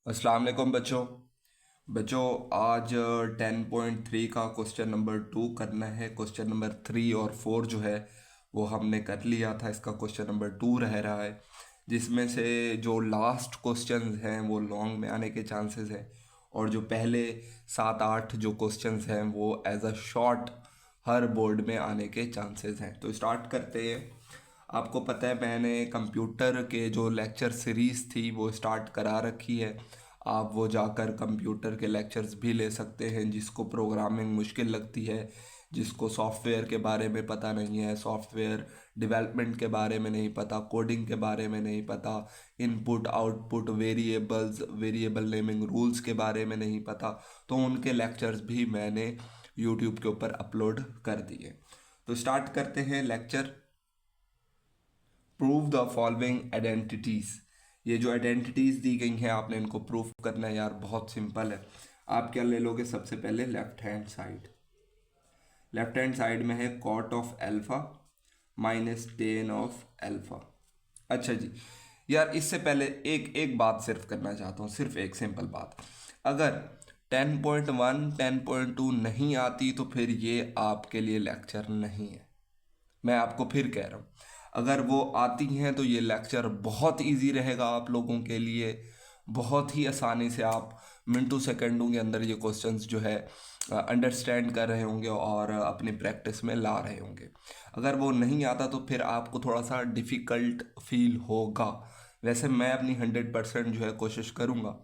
अस्सलाम वालेकुम बच्चों। बच्चों आज 10.3 का क्वेश्चन नंबर 2 करना है। क्वेश्चन नंबर 3 और 4 जो है वो हमने कर लिया था। इसका क्वेश्चन नंबर 2 रह रहा है, जिसमें से जो लास्ट क्वेश्चंस हैं वो लॉन्ग में आने के चांसेस हैं, और जो पहले 7-8 जो क्वेश्चंस हैं वो एज अ शॉर्ट हर बोर्ड में आने के चांसेस हैं। तो स्टार्ट करते हैं। आपको पता है मैंने कंप्यूटर के जो लेक्चर सीरीज़ थी वो स्टार्ट करा रखी है। आप वो जाकर कंप्यूटर के लेक्चर्स भी ले सकते हैं। जिसको प्रोग्रामिंग मुश्किल लगती है, जिसको सॉफ्टवेयर के बारे में पता नहीं है, सॉफ्टवेयर डेवलपमेंट के बारे में नहीं पता, कोडिंग के बारे में नहीं पता, input output variables, variable naming rules के बारे में नहीं पता, तो उनके लेक्चर्स भी मैंने यूट्यूब के ऊपर अपलोड कर दिए। तो स्टार्ट करते हैं lecture. Prove the following identities. ये जो आइडेंटिटीज दी गई हैं आपने इनको प्रूव करना है यार, बहुत सिंपल है। आप क्या ले लोगे? सबसे पहले left hand side. Left hand side में है cot of alpha minus tan of alpha. अच्छा जी, यार इससे पहले एक एक बात सिर्फ करना चाहता हूँ, सिर्फ एक सिंपल बात। अगर 10.1 10.2 नहीं आती तो फिर ये आपके लिए लेक्चर नहीं है। मैं आपको फिर कह रहा हूँ, अगर वो आती हैं तो ये लेक्चर बहुत इजी रहेगा आप लोगों के लिए। बहुत ही आसानी से आप मिनटों सेकंडों के अंदर ये क्वेश्चंस जो है अंडरस्टैंड कर रहे होंगे और अपनी प्रैक्टिस में ला रहे होंगे। अगर वो नहीं आता तो फिर आपको थोड़ा सा डिफ़िकल्ट फील होगा। वैसे मैं अपनी 100% जो है कोशिश करूँगा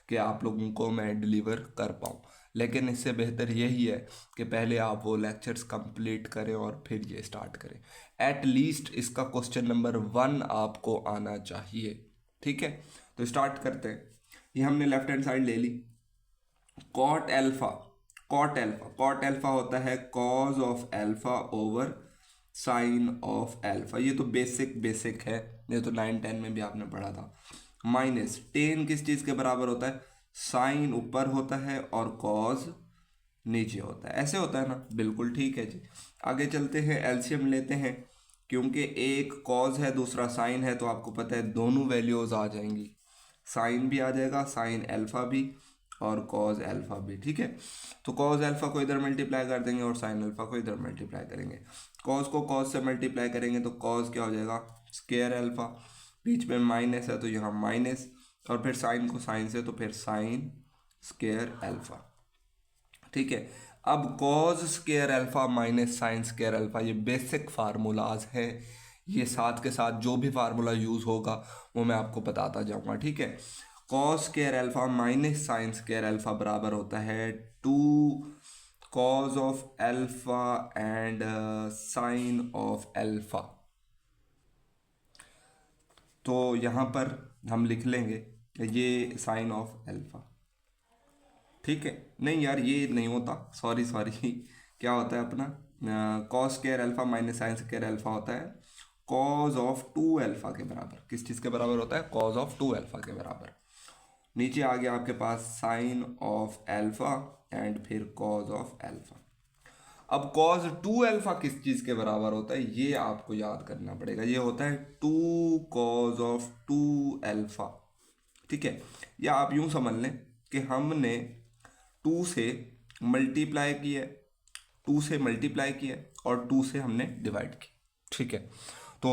कि आप लोगों को मैं डिलीवर कर पाऊँ, लेकिन इससे बेहतर यही है कि पहले आप वो लेक्चर्स कंप्लीट करें और फिर ये स्टार्ट करें। एट लीस्ट इसका क्वेश्चन नंबर 1 आपको आना चाहिए। ठीक है, तो स्टार्ट करते हैं। ये हमने लेफ्ट हैंड साइड ले ली। Cot alpha, cot alpha, cot alpha होता है cos of alpha over sine of alpha. ये तो बेसिक बेसिक है, ये तो 9-10 में भी आपने पढ़ा था। माइनस टेन किस चीज़ के बराबर होता है? साइन ऊपर होता है और कॉज नीचे होता है। ऐसे होता है ना, बिल्कुल ठीक है जी। आगे चलते हैं, एलसीएम लेते हैं। क्योंकि एक कॉज है दूसरा साइन है, तो आपको पता है दोनों वैल्यूज आ जाएंगी। साइन भी आ जाएगा, साइन एल्फा भी और कॉज एल्फा भी। ठीक है, तो कॉज एल्फा को इधर मल्टीप्लाई कर देंगे और साइन अल्फा को इधर मल्टीप्लाई करेंगे। कॉज को कॉज से मल्टीप्लाई करेंगे तो कॉज क्या हो जाएगा? Square alpha. बीच में माइनस है तो यहाँ माइनस, और फिर साइन को साइन से तो फिर साइन स्केयर एल्फा। ठीक है, अब cause square alpha minus sine square alpha, ये बेसिक फार्मूलाज हैं। ये साथ के साथ जो भी फार्मूला यूज़ होगा वो मैं आपको बताता जाऊंगा। ठीक है, cos square alpha minus sine square alpha बराबर होता है 2 cos of alpha and sine of alpha. तो यहाँ पर हम लिख लेंगे ये साइन ऑफ अल्फा। ठीक है, नहीं यार ये नहीं होता, सॉरी सॉरी क्या होता है अपना? Cos square alpha minus sine square alpha होता है कॉज ऑफ 2 अल्फा के बराबर। किस चीज़ के बराबर होता है? कॉज ऑफ 2 अल्फा के बराबर। नीचे आ गया आपके पास साइन ऑफ अल्फा एंड फिर कॉज ऑफ अल्फा। अब कॉज 2 अल्फा किस चीज़ के बराबर होता है ये आपको याद करना पड़ेगा। ये होता है 2 कॉज ऑफ 2 अल्फा। ठीक है, या आप यूं समझ लें कि हमने 2 से मल्टीप्लाई किया, 2 से मल्टीप्लाई किया और 2 से हमने डिवाइड किया। ठीक है, तो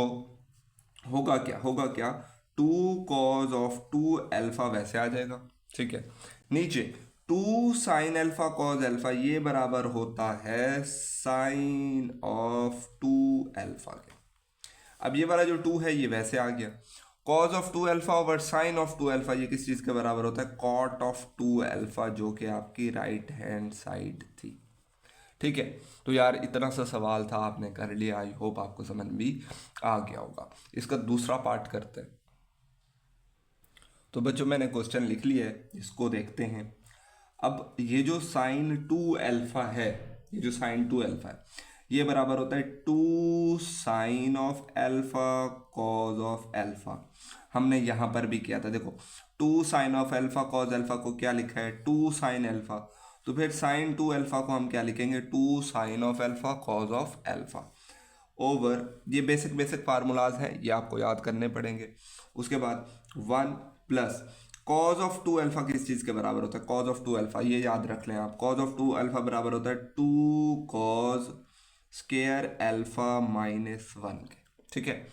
होगा क्या, होगा क्या? 2 कॉज ऑफ 2 अल्फा वैसे आ जाएगा। ठीक है, नीचे 2 साइन अल्फा कॉज अल्फा ये बराबर होता है साइन ऑफ 2 अल्फा के। अब ये वाला जो 2 है ये वैसे आ गया। Cos of 2 alpha over sine of 2 alpha ये किस चीज़ के बराबर होता है? कॉट ऑफ 2 अल्फा, जो कि आपकी राइट हैंड साइड थी। ठीक है, तो यार इतना सा सवाल था, आपने कर लिया। आई होप आपको समझ भी आ गया होगा। इसका दूसरा पार्ट करते हैं। तो बच्चों मैंने क्वेश्चन लिख लिया है, इसको देखते हैं। अब ये जो साइन 2 अल्फा है, ये जो साइन 2 अल्फा है ये बराबर होता है 2 sine of alpha cos of alpha. हमने यहाँ पर भी किया था, देखो 2 sine of alpha cos alpha को क्या लिखा है? 2 साइन अल्फा। तो फिर साइन 2 अल्फा को हम क्या लिखेंगे? 2 sine of alpha cos of alpha over, ये बेसिक बेसिक फार्मूलाज हैं, ये आपको याद करने पड़ेंगे। उसके बाद 1 प्लस कॉज ऑफ 2 अल्फा किस चीज़ के बराबर होता है? कॉज ऑफ 2 अल्फा, ये याद रख लें आप, कॉज ऑफ 2 अल्फा बराबर होता है 2 कॉज स्केयर अल्फा माइनस 1 के, ठीक है।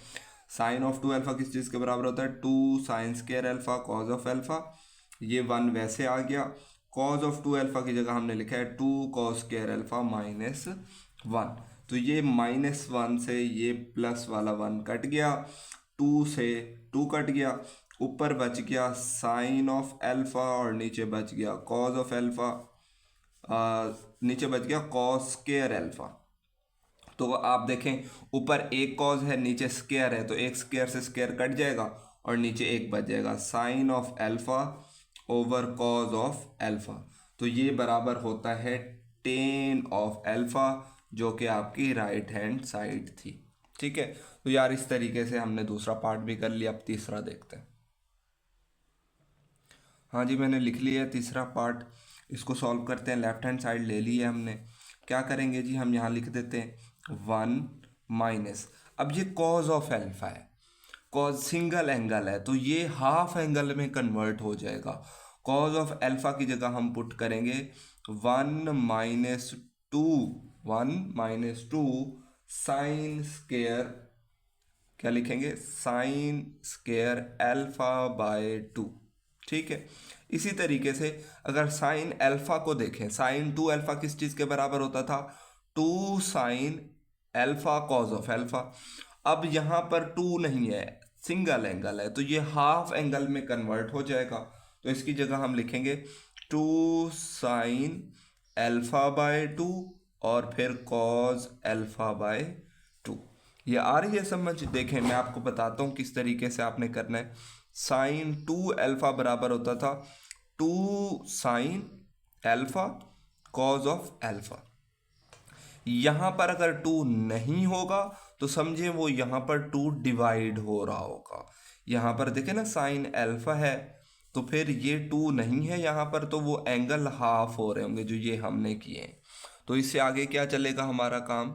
साइन ऑफ 2 अल्फा किस चीज़ के बराबर होता है? 2 sign square alpha cos of alpha, ये 1 वैसे आ गया। कॉज ऑफ 2 अल्फा की जगह हमने लिखा है 2 कॉस स्केयर अल्फा माइनस 1, तो ये -1 से ये प्लस वाला 1 कट गया, 2 से 2 कट गया, ऊपर बच गया साइन ऑफ अल्फा और नीचे बच गया कॉज ऑफ अल्फा, नीचे बच गया कॉस स्केयर अल्फा। तो आप देखें ऊपर एक कॉज है नीचे स्केयर है, तो एक स्केयर से स्केयर कट जाएगा और नीचे एक बच जाएगा, sine of alpha over cos of alpha, तो ये बराबर होता है टेन ऑफ अल्फा, जो कि आपकी राइट हैंड साइड थी, ठीक है। तो यार इस तरीके से हमने दूसरा पार्ट भी कर लिया, अब तीसरा देखते हैं। हाँ जी, मैंने लिख लिया तीसरा पार्ट, इसको सॉल्व करते हैं। लेफ्ट हैंड साइड ले ली है हमने, क्या करेंगे जी, हम यहाँ लिख देते हैं 1 माइनस, अब ये कॉज ऑफ अल्फा है, कॉज सिंगल एंगल है तो ये हाफ एंगल में कन्वर्ट हो जाएगा। कॉज ऑफ अल्फा की जगह हम पुट करेंगे 1 माइनस 2, 1 माइनस 2 साइन स्केयर, क्या लिखेंगे, साइन स्केयर अल्फा बाय 2, ठीक है। इसी तरीके से अगर साइन अल्फा को देखें, साइन 2 अल्फा किस चीज़ के बराबर होता था? 2 sine alpha cos of alpha. अब यहाँ पर 2 नहीं है, सिंगल एंगल है, तो ये हाफ एंगल में कन्वर्ट हो जाएगा, तो इसकी जगह हम लिखेंगे 2 साइन अल्फा बाय 2 और फिर कॉज अल्फा बाय 2। ये आ रही है समझ? देखें मैं आपको बताता हूँ किस तरीके से आपने करना है। साइन 2 अल्फा बराबर होता था 2 sine alpha cos of alpha. यहाँ पर अगर 2 नहीं होगा तो समझे वो यहाँ पर 2 डिवाइड हो रहा होगा। यहाँ पर देखें ना साइन अल्फा है तो फिर ये 2 नहीं है यहाँ पर, तो वो एंगल हाफ हो रहे होंगे जो ये हमने किए हैं। तो इससे आगे क्या चलेगा हमारा काम,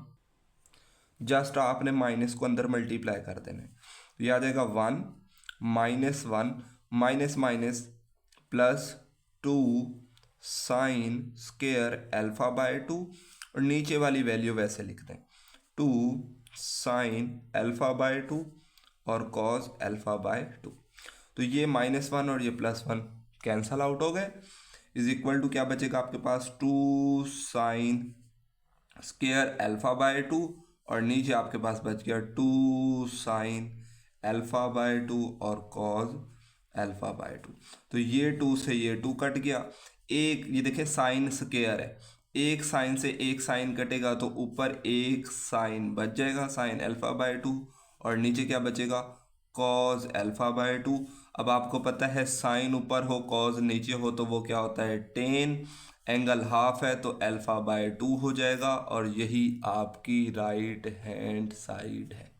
जस्ट आपने माइनस को अंदर मल्टीप्लाई कर देना है, तो ये आ जाएगा 1 minus 1 minus minus plus 2 sign square alpha by 2, और नीचे वाली वैल्यू वैसे लिख दें 2 साइन अल्फा बाय 2 और कॉस अल्फा बाय 2। तो ये -1 और ये +1 कैंसल आउट हो गए, इज इक्वल टू क्या बचेगा आपके पास, 2 साइन स्केयर अल्फा बाय 2 और नीचे आपके पास बच गया 2 साइन अल्फा बाय 2 और कॉज अल्फा बाय 2। तो ये 2 से ये 2 कट गया, एक ये देखिए साइन स्केयर है, एक साइन से एक साइन कटेगा तो ऊपर एक साइन बच जाएगा साइन अल्फा बाय 2 और नीचे क्या बचेगा कॉज अल्फा बाय 2। अब आपको पता है साइन ऊपर हो कॉज नीचे हो तो वो क्या होता है टेन, एंगल हाफ है तो अल्फा बाय 2 हो जाएगा और यही आपकी राइट हैंड साइड है।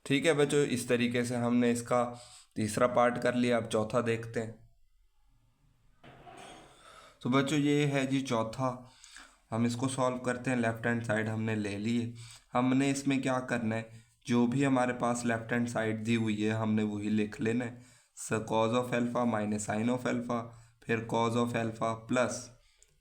ठीक है बच्चों, इस तरीके से हमने इसका तीसरा पार्ट कर लिया। अब चौथा देखते हैं। तो बच्चों ये है जी चौथा, हम इसको सॉल्व करते हैं। लेफ्ट हैंड साइड हमने ले ली है, हमने इसमें क्या करना है, जो भी हमारे पास लेफ्ट हैंड साइड दी हुई है हमने वही लिख लेना है। Cos of alpha minus sine of alpha, फिर cos of alpha plus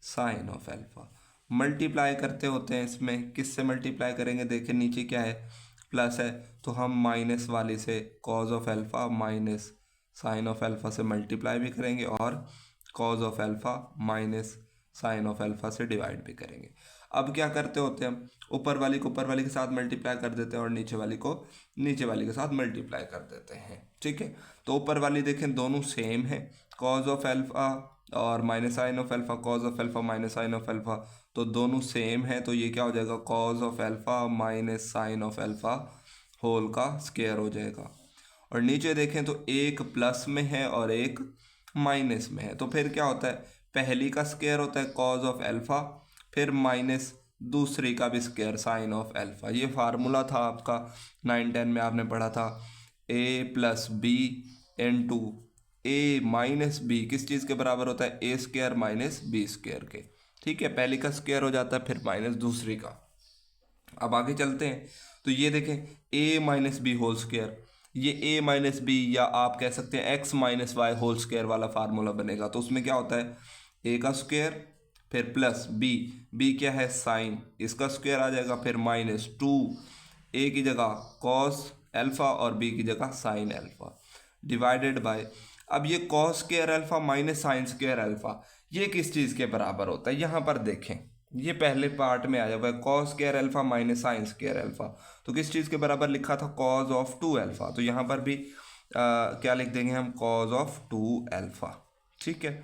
sine of alpha. Multiply करते होते हैं, इसमें किससे मल्टीप्लाई करेंगे, देखिए नीचे क्या है प्लस है तो हम माइनस वाली से cos of alpha minus sine of alpha से मल्टीप्लाई भी करेंगे और cos of alpha minus sine of alpha से डिवाइड भी करेंगे। अब क्या करते होते हैं हम, ऊपर वाली को ऊपर वाली के साथ मल्टीप्लाई कर देते हैं और नीचे वाली को नीचे वाली के साथ मल्टीप्लाई कर देते हैं। ठीक है, तो ऊपर वाली देखें दोनों सेम है, कॉज ऑफ अल्फा और minus sine of alpha, cos of alpha minus sine of alpha, तो दोनों सेम है, तो ये क्या हो जाएगा cos of alpha minus sine of alpha whole का स्क्वायर हो जाएगा। और नीचे देखें तो एक प्लस में है और एक माइनस में है, तो फिर क्या होता है पहली का स्क्वायर होता है कॉज ऑफ अल्फा, फिर माइनस दूसरी का भी स्क्वायर साइन ऑफ अल्फा। ये फार्मूला था आपका 9-10 में आपने पढ़ा था, a plus B into A minus B किस चीज़ के बराबर होता है A square minus B square के। ठीक है, पहली का स्क्वायर हो जाता है फिर माइनस दूसरी का। अब आगे चलते हैं, तो ये देखें a minus B whole square, ये ए माइनस बी या आप कह सकते हैं X minus Y whole square वाला फार्मूला बनेगा। तो उसमें क्या होता है, ए का स्क्वायर फिर प्लस बी क्या है साइन, इसका स्क्वायर आ जाएगा, फिर माइनस 2 ए की जगह कॉस एल्फा और बी की जगह साइन एल्फा डिवाइडेड बाय, अब ये cos square alpha minus sine square alpha ये किस चीज़ के बराबर होता है, यहाँ पर देखें ये पहले पार्ट में आया हुआ है cos square alpha minus sine square alpha, तो किस चीज़ के बराबर लिखा था, कॉस ऑफ 2 अल्फा, तो यहाँ पर भी क्या लिख देंगे हम, कॉस ऑफ 2 अल्फा। ठीक है,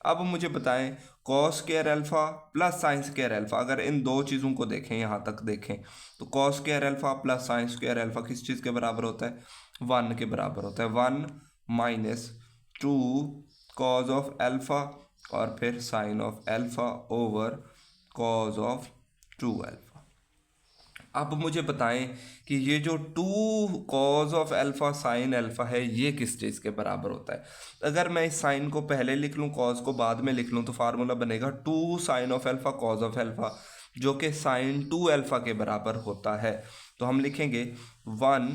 अब मुझे बताएं cos square alpha plus sine square alpha, अगर इन दो चीज़ों को देखें यहाँ तक देखें तो cos square alpha plus sine square alpha किस चीज़ के बराबर होता है, 1 के बराबर होता है, 1 माइनस 2 कॉस ऑफ अल्फा और फिर sine of alpha over cos of 2 alpha. अब मुझे बताएं कि ये जो 2 cos of alpha sine alpha है ये किस चीज़ के बराबर होता है। अगर मैं इस साइन को पहले लिख लूँ कॉस को बाद में लिख लूँ तो फार्मूला बनेगा 2 sine of alpha cos of alpha, जो कि साइन 2 अल्फा के बराबर होता है। तो हम लिखेंगे 1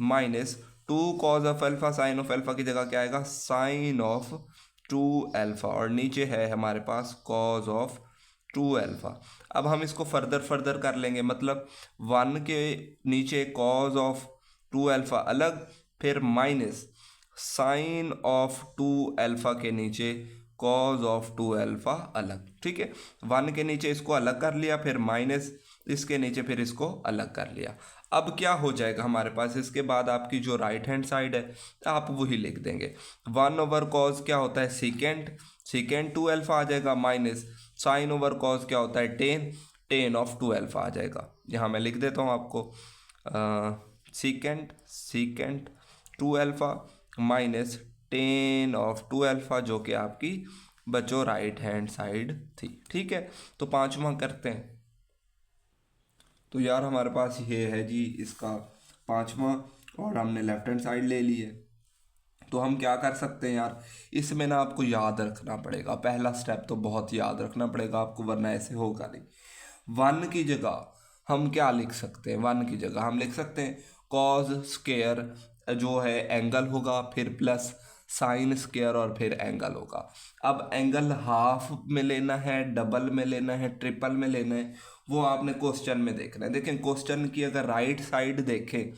minus 2 cos of alpha sign of alpha की जगह क्या आएगा, साइन ऑफ 2 अल्फा, और नीचे है हमारे पास कॉस ऑफ 2 अल्फा। अब हम इसको फर्दर कर लेंगे, मतलब 1 के नीचे कॉज ऑफ 2 अल्फा अलग, फिर माइनस साइन ऑफ 2 अल्फा के नीचे कॉज ऑफ 2 अल्फा अलग। ठीक है, 1 के नीचे इसको अलग कर लिया, फिर माइनस इसके नीचे फिर इसको अलग कर लिया। अब क्या हो जाएगा हमारे पास, इसके बाद आपकी जो राइट हैंड साइड है आप वही लिख देंगे, 1 ओवर कॉज क्या होता है सीकेंड 2 अल्फा आ जाएगा, माइनस साइन ओवर कॉस क्या होता है टेन ऑफ 2 अल्फा आ जाएगा। यहाँ मैं लिख देता हूँ आपको, सीकेंड 2 alpha minus tan of 2 alpha, जो कि आपकी बच्चों राइट हैंड साइड थी। ठीक है, तो पांचवा करते हैं। तो यार हमारे पास ये है जी इसका पांचवा, और हमने लेफ्ट हैंड साइड ले ली है। तो हम क्या कर सकते हैं यार, इसमें ना आपको याद रखना पड़ेगा, पहला स्टेप तो बहुत याद रखना पड़ेगा आपको, वरना ऐसे होगा नहीं। 1 की जगह हम क्या लिख सकते हैं, 1 की जगह हम लिख सकते हैं कॉज स्क्वायर जो है एंगल होगा, फिर प्लस साइन स्क्वायर और फिर एंगल होगा। अब एंगल हाफ में लेना है, डबल में लेना है, ट्रिपल में लेना है, वो आपने क्वेश्चन में देखना है। देखें क्वेश्चन की अगर राइट साइड देखें,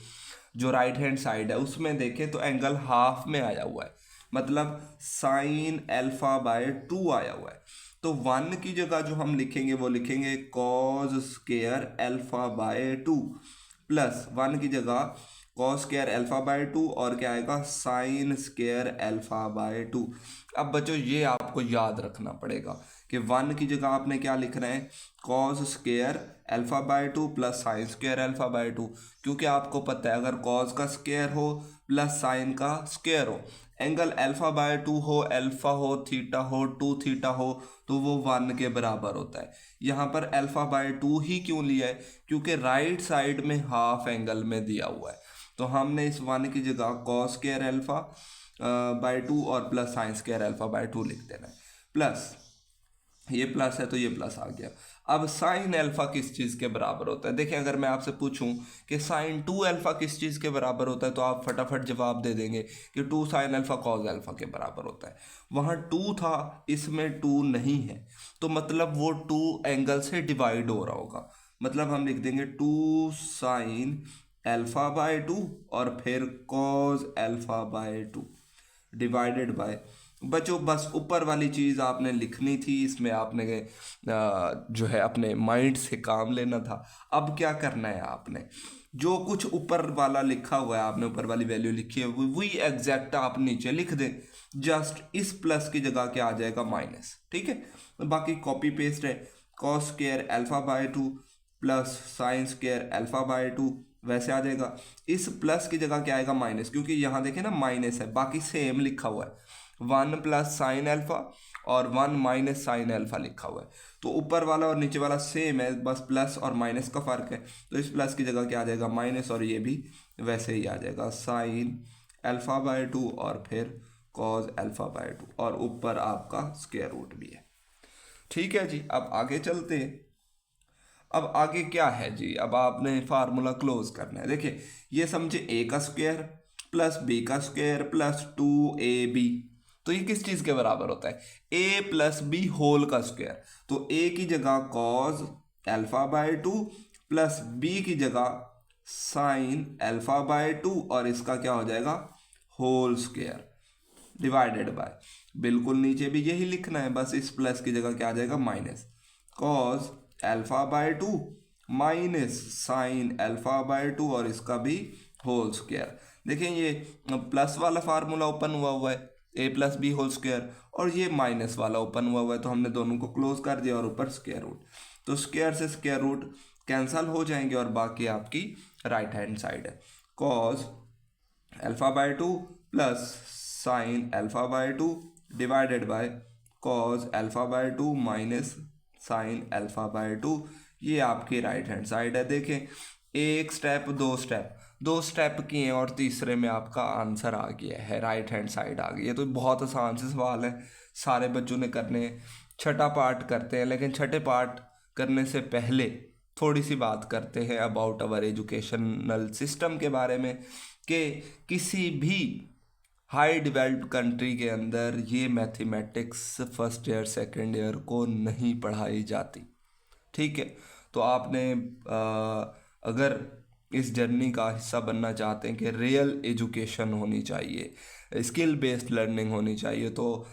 जो राइट हैंड साइड है उसमें देखें तो एंगल हाफ में आया हुआ है, मतलब साइन एल्फा बाय 2 आया हुआ है। तो 1 की जगह जो हम लिखेंगे वो लिखेंगे cos square alpha by 2 plus 1 की जगह कॉस स्क्वायर एल्फा बाय 2 और क्या आएगा साइन स्क्वायर एल्फा बाय 2। अब बच्चों ये आपको याद रखना पड़ेगा कि 1 की जगह आपने क्या लिखना है, cos square alpha by 2 plus sine square alpha by 2, क्योंकि आपको पता है अगर कॉस का स्क्वायर हो प्लस साइन का स्क्वायर हो, एंगल एल्फा बाय 2 हो, एल्फा हो, थीटा हो, 2 थीटा हो, तो वो 1 के बराबर होता है। यहाँ पर एल्फा बाय 2 ही क्यों लिया है, क्योंकि राइट साइड में हाफ एंगल में दिया हुआ है। तो हमने इस 1 की जगह कॉस स्क्वायर एल्फा बाय 2 और plus sine square alpha by 2 लिख देना है, प्लस ये प्लस है तो ये प्लस आ गया। अब साइन एल्फा किस चीज़ के बराबर होता है, देखिए अगर मैं आपसे पूछूं कि साइन 2 अल्फा किस चीज़ के बराबर होता है तो आप फटाफट जवाब दे देंगे कि 2 साइन अल्फा कॉस अल्फा के बराबर होता है। वहाँ 2 था, इसमें 2 नहीं है, तो मतलब वो 2 एंगल से डिवाइड हो रहा होगा, मतलब हम लिख देंगे 2 साइन एल्फा बाय 2 और फिर cos alpha by 2 divided by, बच्चों बस ऊपर वाली चीज़ आपने लिखनी थी, इसमें आपने जो है अपने माइंड से काम लेना था। अब क्या करना है, आपने जो कुछ ऊपर वाला लिखा हुआ है, आपने ऊपर वाली वैल्यू लिखी है वही एग्जैक्ट आप नीचे लिख दें, जस्ट इस प्लस की जगह क्या आ जाएगा माइनस। ठीक है, बाकी कॉपी पेस्ट है, cos square alpha by 2 plus sine square alpha by 2 वैसे आ जाएगा। इस प्लस की जगह क्या आएगा माइनस, क्योंकि यहाँ देखें ना माइनस है, बाकी सेम लिखा हुआ है, 1 प्लस साइन एल्फा और 1 माइनस साइन एल्फा लिखा हुआ है, तो ऊपर वाला और नीचे वाला सेम है, बस प्लस और माइनस का फर्क है। तो इस प्लस की जगह क्या आ जाएगा माइनस, और ये भी वैसे ही आ जाएगा साइन एल्फा बाय 2 और फिर कॉस एल्फा बाय 2, और ऊपर आपका स्क्वायर रूट भी है। ठीक है जी, अब आगे चलते हैं। अब आगे क्या है जी, अब आपने फार्मूला क्लोज करना है। देखिए ये समझे ए का स्क्वायर प्लस बी का स्क्वायर प्लस 2ab। तो ये किस चीज़ के बराबर होता है? a प्लस बी होल का स्क्वायर। तो a की जगह cause alpha by 2 plus b की जगह साइन अल्फा बाय 2 और इसका क्या हो जाएगा? होल स्क्वायर डिवाइडेड बाय, बिल्कुल नीचे भी यही लिखना है, बस इस प्लस की जगह क्या आ जाएगा? Minus cos alpha by 2 minus sine alpha by 2 और इसका भी होल स्क्वायर। देखें ये प्लस वाला फार्मूला ओपन हुआ है a plus B whole square, और ये माइनस वाला ओपन हुआ है, तो हमने दोनों को क्लोज कर दिया और ऊपर स्क्वायर रूट। तो स्क्वायर से स्क्वायर रूट कैंसल हो जाएंगे और बाकी आपकी राइट हैंड साइड है। Cos alpha by 2 plus sine alpha by 2 divided by cos alpha by 2 minus sine alpha by 2। ये आपकी राइट हैंड साइड है। देखें एक स्टेप दो स्टेप किए हैं और तीसरे में आपका आंसर आ गया है, राइट हैंड साइड आ गई है। तो बहुत आसान से सवाल है, सारे बच्चों ने करने हैं। छठा पार्ट करते हैं, लेकिन छठे पार्ट करने से पहले थोड़ी सी बात करते हैं अबाउट अवर एजुकेशनल सिस्टम के बारे में, कि किसी भी हाई डेवलप्ड कंट्री के अंदर ये mathematics first year second year को नहीं पढ़ाई जाती। ठीक है, तो आपने अगर इस जर्नी का हिस्सा बनना चाहते हैं कि रियल एजुकेशन होनी चाहिए, स्किल बेस्ड लर्निंग होनी चाहिए, तो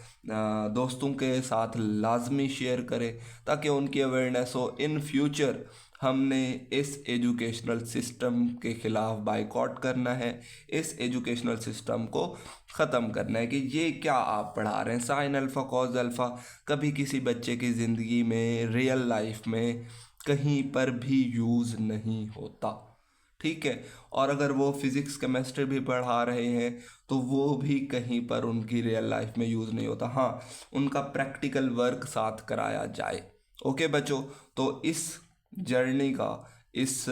दोस्तों के साथ लाजमी शेयर करें ताकि उनकी अवेयरनेस हो। इन फ्यूचर हमने इस एजुकेशनल सिस्टम के ख़िलाफ़ बाइकआउट करना है, इस एजुकेशनल सिस्टम को ख़त्म करना है कि ये क्या आप पढ़ा रहे हैं, साइन अल्फ़ा कॉज अल्फ़ा कभी किसी बच्चे की ज़िंदगी में रियल लाइफ में कहीं पर भी यूज़ नहीं होता। ठीक है, और अगर वो फिज़िक्स केमिस्ट्री भी पढ़ा रहे हैं तो वो भी कहीं पर उनकी रियल लाइफ में यूज़ नहीं होता। हाँ, उनका प्रैक्टिकल वर्क साथ कराया जाए। ओके बच्चों, तो इस जर्नी का, इस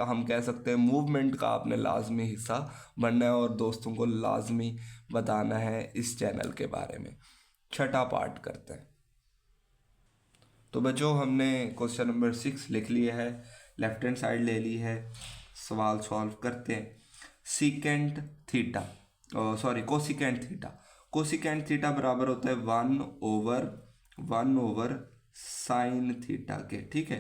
हम कह सकते हैं मूवमेंट का आपने लाजमी हिस्सा बनना है और दोस्तों को लाजमी बताना है इस चैनल के बारे में। छठा पार्ट करते हैं। तो बच्चों हमने क्वेश्चन नंबर 6 लिख लिया है, लेफ्ट हैंड साइड ले ली है। सवाल सॉल्व करते हैं। सीकेंट थीटा, कोसिकेंट थीटा बराबर होता है 1/1 साइन थीटा के। ठीक है,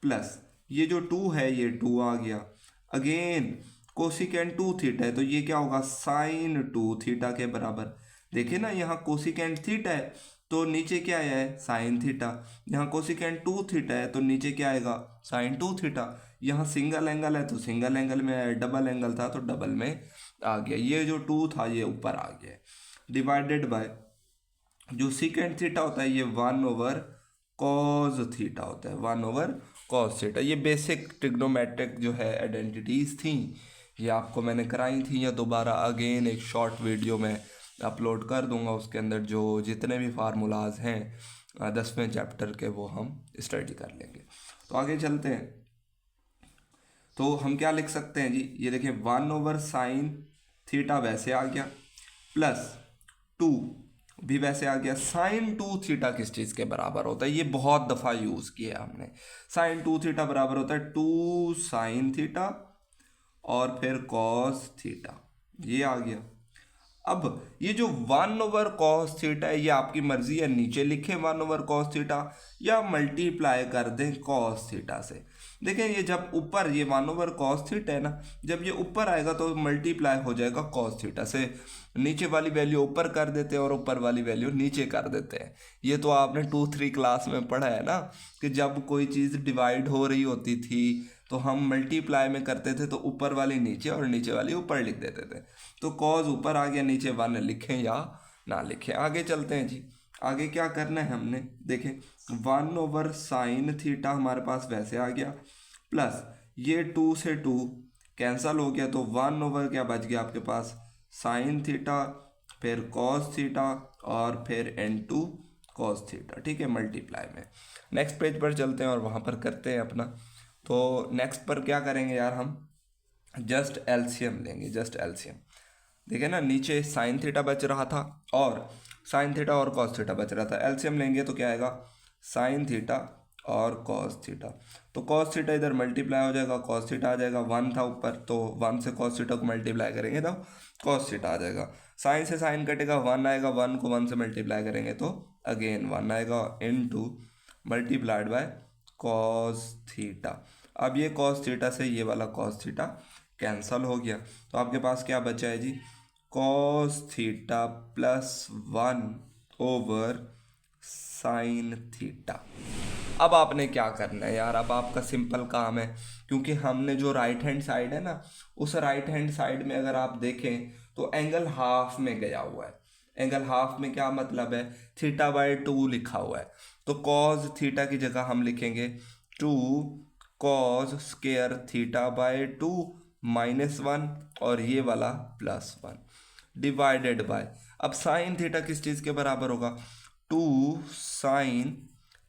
प्लस ये जो 2 है ये 2 आ गया। अगेन कोसिकेंट 2 थीटा है तो ये क्या होगा? साइन 2 थीटा के बराबर। देखिए ना, यहाँ कोसिकेंट थीटा है तो नीचे क्या आया है? Sine theta. यहाँ कोसिकेंट 2 थीटा है तो नीचे क्या आएगा? Sine 2 theta. यहाँ सिंगल एंगल है तो सिंगल एंगल में आया, डबल एंगल था तो डबल में आ गया। ये जो 2 था ये ऊपर आ गया, डिवाइडेड बाय जो सीकेंट थीटा होता है ये 1/कॉस थीटा होता है, 1/कॉस थीटा। ये बेसिक ट्रिग्नोमेट्रिक जो है आइडेंटिटीज़ थी, ये आपको मैंने कराई थी, या दोबारा अगेन एक शॉर्ट वीडियो में अपलोड कर दूंगा। उसके अंदर जो जितने भी फार्मूलाज हैं 10वें चैप्टर के वो हम स्टडी कर लेंगे। तो आगे चलते हैं। तो हम क्या लिख सकते हैं जी? ये देखिए 1/साइन थीटा वैसे आ गया, प्लस 2 भी वैसे आ गया। साइन 2 थीटा किस चीज़ के बराबर होता है? ये बहुत दफ़ा यूज़ किया हमने। साइन 2 थीटा बराबर होता है 2 साइन थीटा और फिर कॉस थीटा, ये आ गया। अब ये जो 1/कॉस थीटा है ये आपकी मर्जी है, नीचे लिखें 1/कॉस थीटा या मल्टीप्लाई कर दें कॉस थीटा से। देखें ये जब ऊपर ये 1/कॉस थीटा है ना, जब ये ऊपर आएगा तो मल्टीप्लाई हो जाएगा कॉस थीटा से। नीचे वाली वैल्यू ऊपर कर देते हैं और ऊपर वाली वैल्यू नीचे कर देते हैं। ये तो आपने 2-3 क्लास में पढ़ा है ना, कि जब कोई चीज़ डिवाइड हो रही होती थी तो हम मल्टीप्लाई में करते थे तो ऊपर वाली नीचे और नीचे वाली ऊपर लिख देते थे। तो कॉज ऊपर आ गया, नीचे 1 लिखें या ना लिखें। आगे चलते हैं जी। आगे क्या करना है हमने? देखें 1/साइन थीटा हमारे पास वैसे आ गया, प्लस ये 2 से 2 कैंसल हो गया तो 1/ क्या बच गया आपके पास? साइन थीटा, फिर कॉस थीटा और फिर n2 कॉस थीटा। ठीक है, मल्टीप्लाई में। नेक्स्ट पेज पर चलते हैं और वहाँ पर करते हैं अपना। तो नेक्स्ट पर क्या करेंगे यार? हम जस्ट एलसीएम लेंगे, जस्ट एलसीएम। देखिए ना, नीचे साइन थीटा बच रहा था और साइन थीटा और कॉस थीटा बच रहा था। एलसीएम लेंगे तो क्या आएगा? साइन थीटा और कॉस थीटा। तो कॉस थीटा इधर मल्टीप्लाई हो जाएगा, कॉस थीटा आ जाएगा, 1 था ऊपर तो 1 से कॉस थीटा को मल्टीप्लाई करेंगे तो कॉस थीटा आ जाएगा। साइन से साइन कटेगा, 1 आएगा, 1 को 1 से मल्टीप्लाई करेंगे तो अगेन 1 आएगा into multiplied by cos theta. अब ये कॉस थीटा से ये वाला कॉस थीटा कैंसल हो गया, तो आपके पास क्या बचा है जी, cos theta plus 1 over sine theta. अब आपने क्या करना है यार, अब आपका सिंपल काम है, क्योंकि हमने जो राइट हैंड साइड है ना, उस राइट हैंड साइड में अगर आप देखें तो एंगल हाफ में गया हुआ है। एंगल हाफ में क्या मतलब है, थीटा बाय 2 लिखा हुआ है, तो कॉस थीटा की जगह हम लिखेंगे 2 कॉस स्क्वायर थीटा बाय 2 -1 और ये वाला +1 डिवाइडेड बाय, अब साइन थीटा किस चीज़ के बराबर होगा, 2 साइन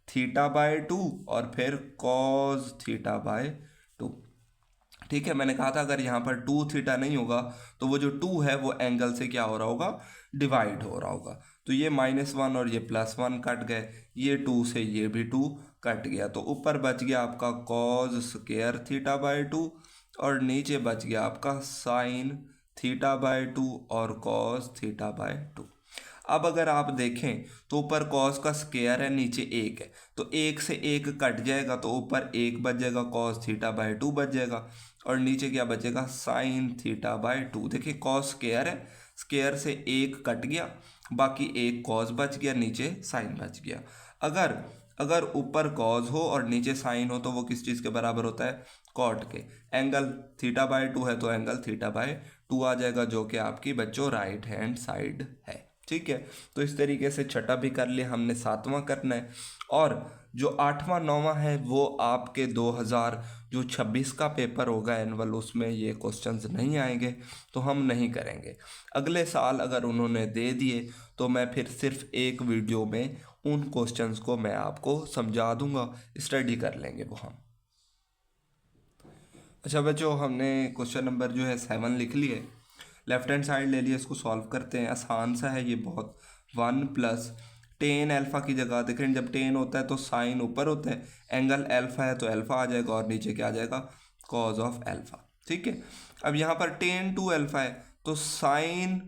थीटा बाय 2 और फिर कॉस थीटा बाय 2। ठीक है, मैंने कहा था अगर यहाँ पर 2 थीटा नहीं होगा तो वो जो 2 है वो एंगल से क्या हो रहा होगा, डिवाइड हो रहा होगा। तो ये -1 और ये +1 कट गए, ये 2 से ये भी 2 कट गया, तो ऊपर बच गया आपका कॉस स्क्वायर थीटा बाय 2 और नीचे बच गया आपका साइन थीटा बाय 2 और कॉस थीटा बाय 2। अब अगर आप देखें तो ऊपर कॉस का स्क्वायर है, नीचे 1 है, तो 1 से 1 कट जाएगा तो ऊपर 1 बच जाएगा, कॉस थीटा बाय 2 बच जाएगा और नीचे क्या बचेगा, साइन थीटा बाय 2। देखिए कॉस स्क्वायर है, स्क्वायर से 1 कट गया, बाकी 1 कॉस बच गया, नीचे साइन बच गया। अगर अगर ऊपर कॉस हो और नीचे साइन हो तो वो किस चीज़ के बराबर होता है, कॉट के। एंगल थीटा बाय 2 है तो एंगल थीटा बाय 2 आ जाएगा, जो कि आपकी बच्चों राइट हैंड साइड है। ठीक है, तो इस तरीके से छठा भी कर लिया हमने, सातवां करना है। और जो आठवां नौवां है वो आपके 2026 का पेपर होगा एनुअल, उसमें ये क्वेश्चंस नहीं आएंगे तो हम नहीं करेंगे। अगले साल अगर उन्होंने दे दिए तो मैं फिर सिर्फ एक वीडियो में उन क्वेश्चंस को मैं आपको समझा दूंगा, स्टडी कर लेंगे वो हम। अच्छा बच्चों, हमने क्वेश्चन नंबर जो है 7 लिख लिए, लेफ्ट हैंड साइड ले लिए, इसको सॉल्व करते हैं। आसान सा है ये बहुत। 1 प्लस टेन अल्फ़ा की जगह देखें, जब टेन होता है तो साइन ऊपर होता है, एंगल अल्फ़ा है तो अल्फ़ा आ जाएगा और नीचे क्या आ जाएगा, कॉज ऑफ अल्फ़ा। ठीक है, अब यहाँ पर टेन 2 अल्फ़ा है तो साइन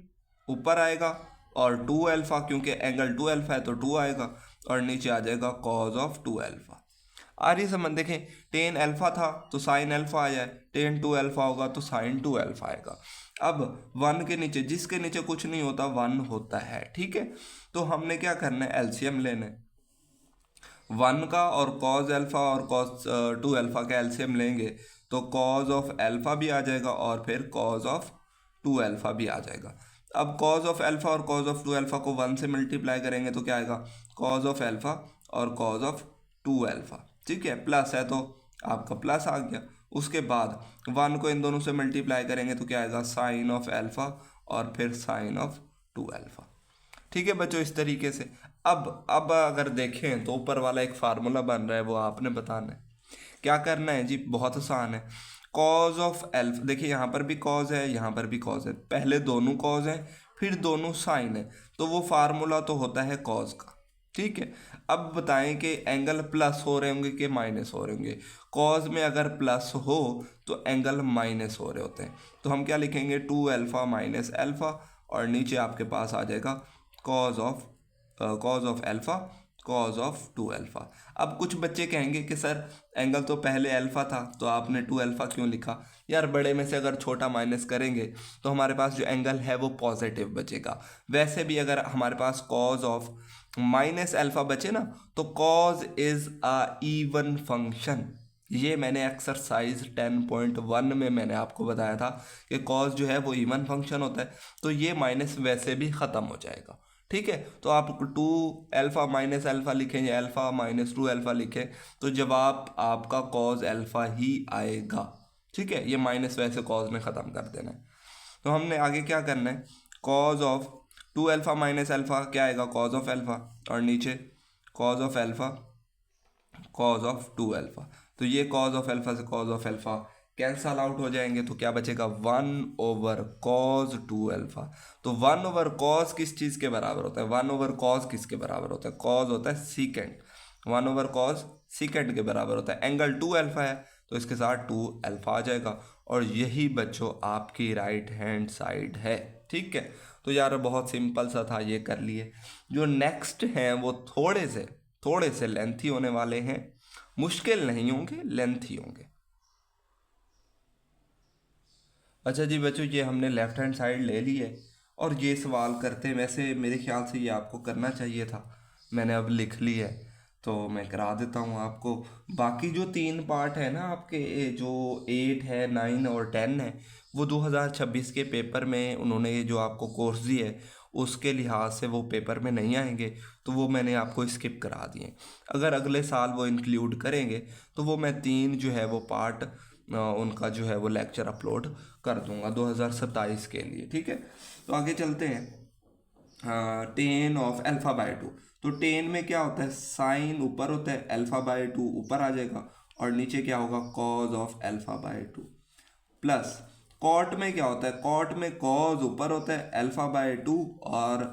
ऊपर आएगा और 2 अल्फ़ा, क्योंकि एंगल 2 अल्फ़ा है तो 2 आएगा और नीचे आ जाएगा कॉज ऑफ 2 अल्फ़ा। आ रही समझ, देखें टेन अल्फ़ा था तो साइन अल्फ़ा आ जाए, टेन 2 अल्फ़ा होगा तो साइन 2 अल्फ़ा आएगा। अब 1 के नीचे, जिसके नीचे कुछ नहीं होता 1 होता है। ठीक है, तो हमने क्या करना है, एलसीएम लेना है 1 का, और कॉज अल्फ़ा और कॉज 2 अल्फ़ा का एलसीएम लेंगे तो कॉज ऑफ अल्फ़ा भी आ जाएगा और फिर कॉज ऑफ 2 अल्फ़ा भी आ जाएगा। अब कॉज ऑफ अल्फ़ा और कॉज ऑफ 2 अल्फ़ा को 1 से मल्टीप्लाई करेंगे तो क्या आएगा, कॉज ऑफ अल्फ़ा और कॉज ऑफ 2 अल्फ़ा। ठीक है, प्लस है तो आपका प्लस आ गया। उसके बाद 1 को इन दोनों से मल्टीप्लाई करेंगे तो क्या आएगा, साइन ऑफ अल्फ़ा और फिर साइन ऑफ 2 अल्फ़ा। ठीक है बच्चों, इस तरीके से। अब अगर देखें तो ऊपर वाला एक फार्मूला बन रहा है, वो आपने बताना है। क्या करना है जी, बहुत आसान है। कॉज ऑफ अल्फ़ा, देखिए यहाँ पर भी कॉज है, यहाँ पर भी कॉज है, पहले दोनों कॉज है फिर दोनों साइन है, तो वो फार्मूला तो होता है कॉज का। ठीक है, अब बताएं कि एंगल प्लस हो रहे होंगे कि माइनस हो रहे होंगे। कॉज में अगर प्लस हो तो एंगल माइनस हो रहे होते हैं, तो हम क्या लिखेंगे, 2 अल्फ़ा माइनस अल्फ़ा और नीचे आपके पास आ जाएगा cos of alpha cos of 2 alpha. अब कुछ बच्चे कहेंगे कि सर एंगल तो पहले अल्फ़ा था तो आपने 2 अल्फ़ा क्यों लिखा। यार बड़े में से अगर छोटा माइनस करेंगे तो हमारे पास जो एंगल है वो पॉजिटिव बचेगा। वैसे भी अगर हमारे पास कॉज ऑफ माइनस अल्फ़ा बचे ना तो cause is a even function. ये मैंने एक्सरसाइज 10.1 में मैंने आपको बताया था कि कॉज जो है वो इवन फंक्शन होता है, तो ये माइनस वैसे भी ख़त्म हो जाएगा। ठीक है, तो आप 2 अल्फ़ा माइनस अल्फ़ा लिखें या अल्फ़ा माइनस 2 अल्फ़ा लिखें तो जवाब आपका कॉज अल्फ़ा ही आएगा। ठीक है, ये माइनस वैसे कॉज में ख़त्म कर देना है। तो हमने आगे क्या करना है, cos of 2 alpha minus alpha क्या आएगा, कॉज ऑफ अल्फ़ा और नीचे cause of alpha cos of 2 alpha. तो ये कॉज ऑफ अल्फ़ा से cos of alpha cancel out हो जाएंगे, तो क्या बचेगा, 1 ओवर कॉज 2 अल्फ़ा। तो 1 ओवर कॉज किस चीज़ के बराबर होता है, 1 ओवर कॉज किसके बराबर होता है, कॉज होता है सीकेंड, 1/cos सेकेंड के बराबर होता है। एंगल 2 अल्फा है तो इसके साथ 2 अल्फा आ जाएगा, और यही बच्चों आपकी राइट हैंड साइड है। ठीक है, तो यार बहुत सिंपल सा था, ये कर लिए। जो नेक्स्ट हैं वो थोड़े से लेंथी होने वाले हैं, मुश्किल नहीं होंगे, लेंथी होंगे। अच्छा जी बच्चों, ये हमने लेफ्ट हैंड साइड ले ली है, और ये सवाल करते हैं, वैसे मेरे ख्याल से ये आपको करना चाहिए था, मैंने अब लिख ली है तो मैं करा देता हूँ आपको। बाकी जो 3 पार्ट है ना आपके, जो 8 है, 9 और 10 है, वो 2026 के पेपर में उन्होंने जो आपको कोर्स दिए है उसके लिहाज से वो पेपर में नहीं आएंगे, तो वो मैंने आपको स्किप करा दिए। अगर अगले साल वो इंक्लूड करेंगे तो वो मैं 3 जो है वो पार्ट उनका जो है वो लेक्चर अपलोड कर दूंगा 2027 के लिए। ठीक है, तो आगे चलते हैं। टेन ऑफ अल्फा बाय 2, तो टेन में क्या होता है, साइन ऊपर होता है, अल्फा बाय 2 ऊपर आ जाएगा, और नीचे क्या होगा, cos of alpha by 2, plus cot में क्या होता है, कॉट में कॉज ऊपर होता है अल्फा बाय 2, और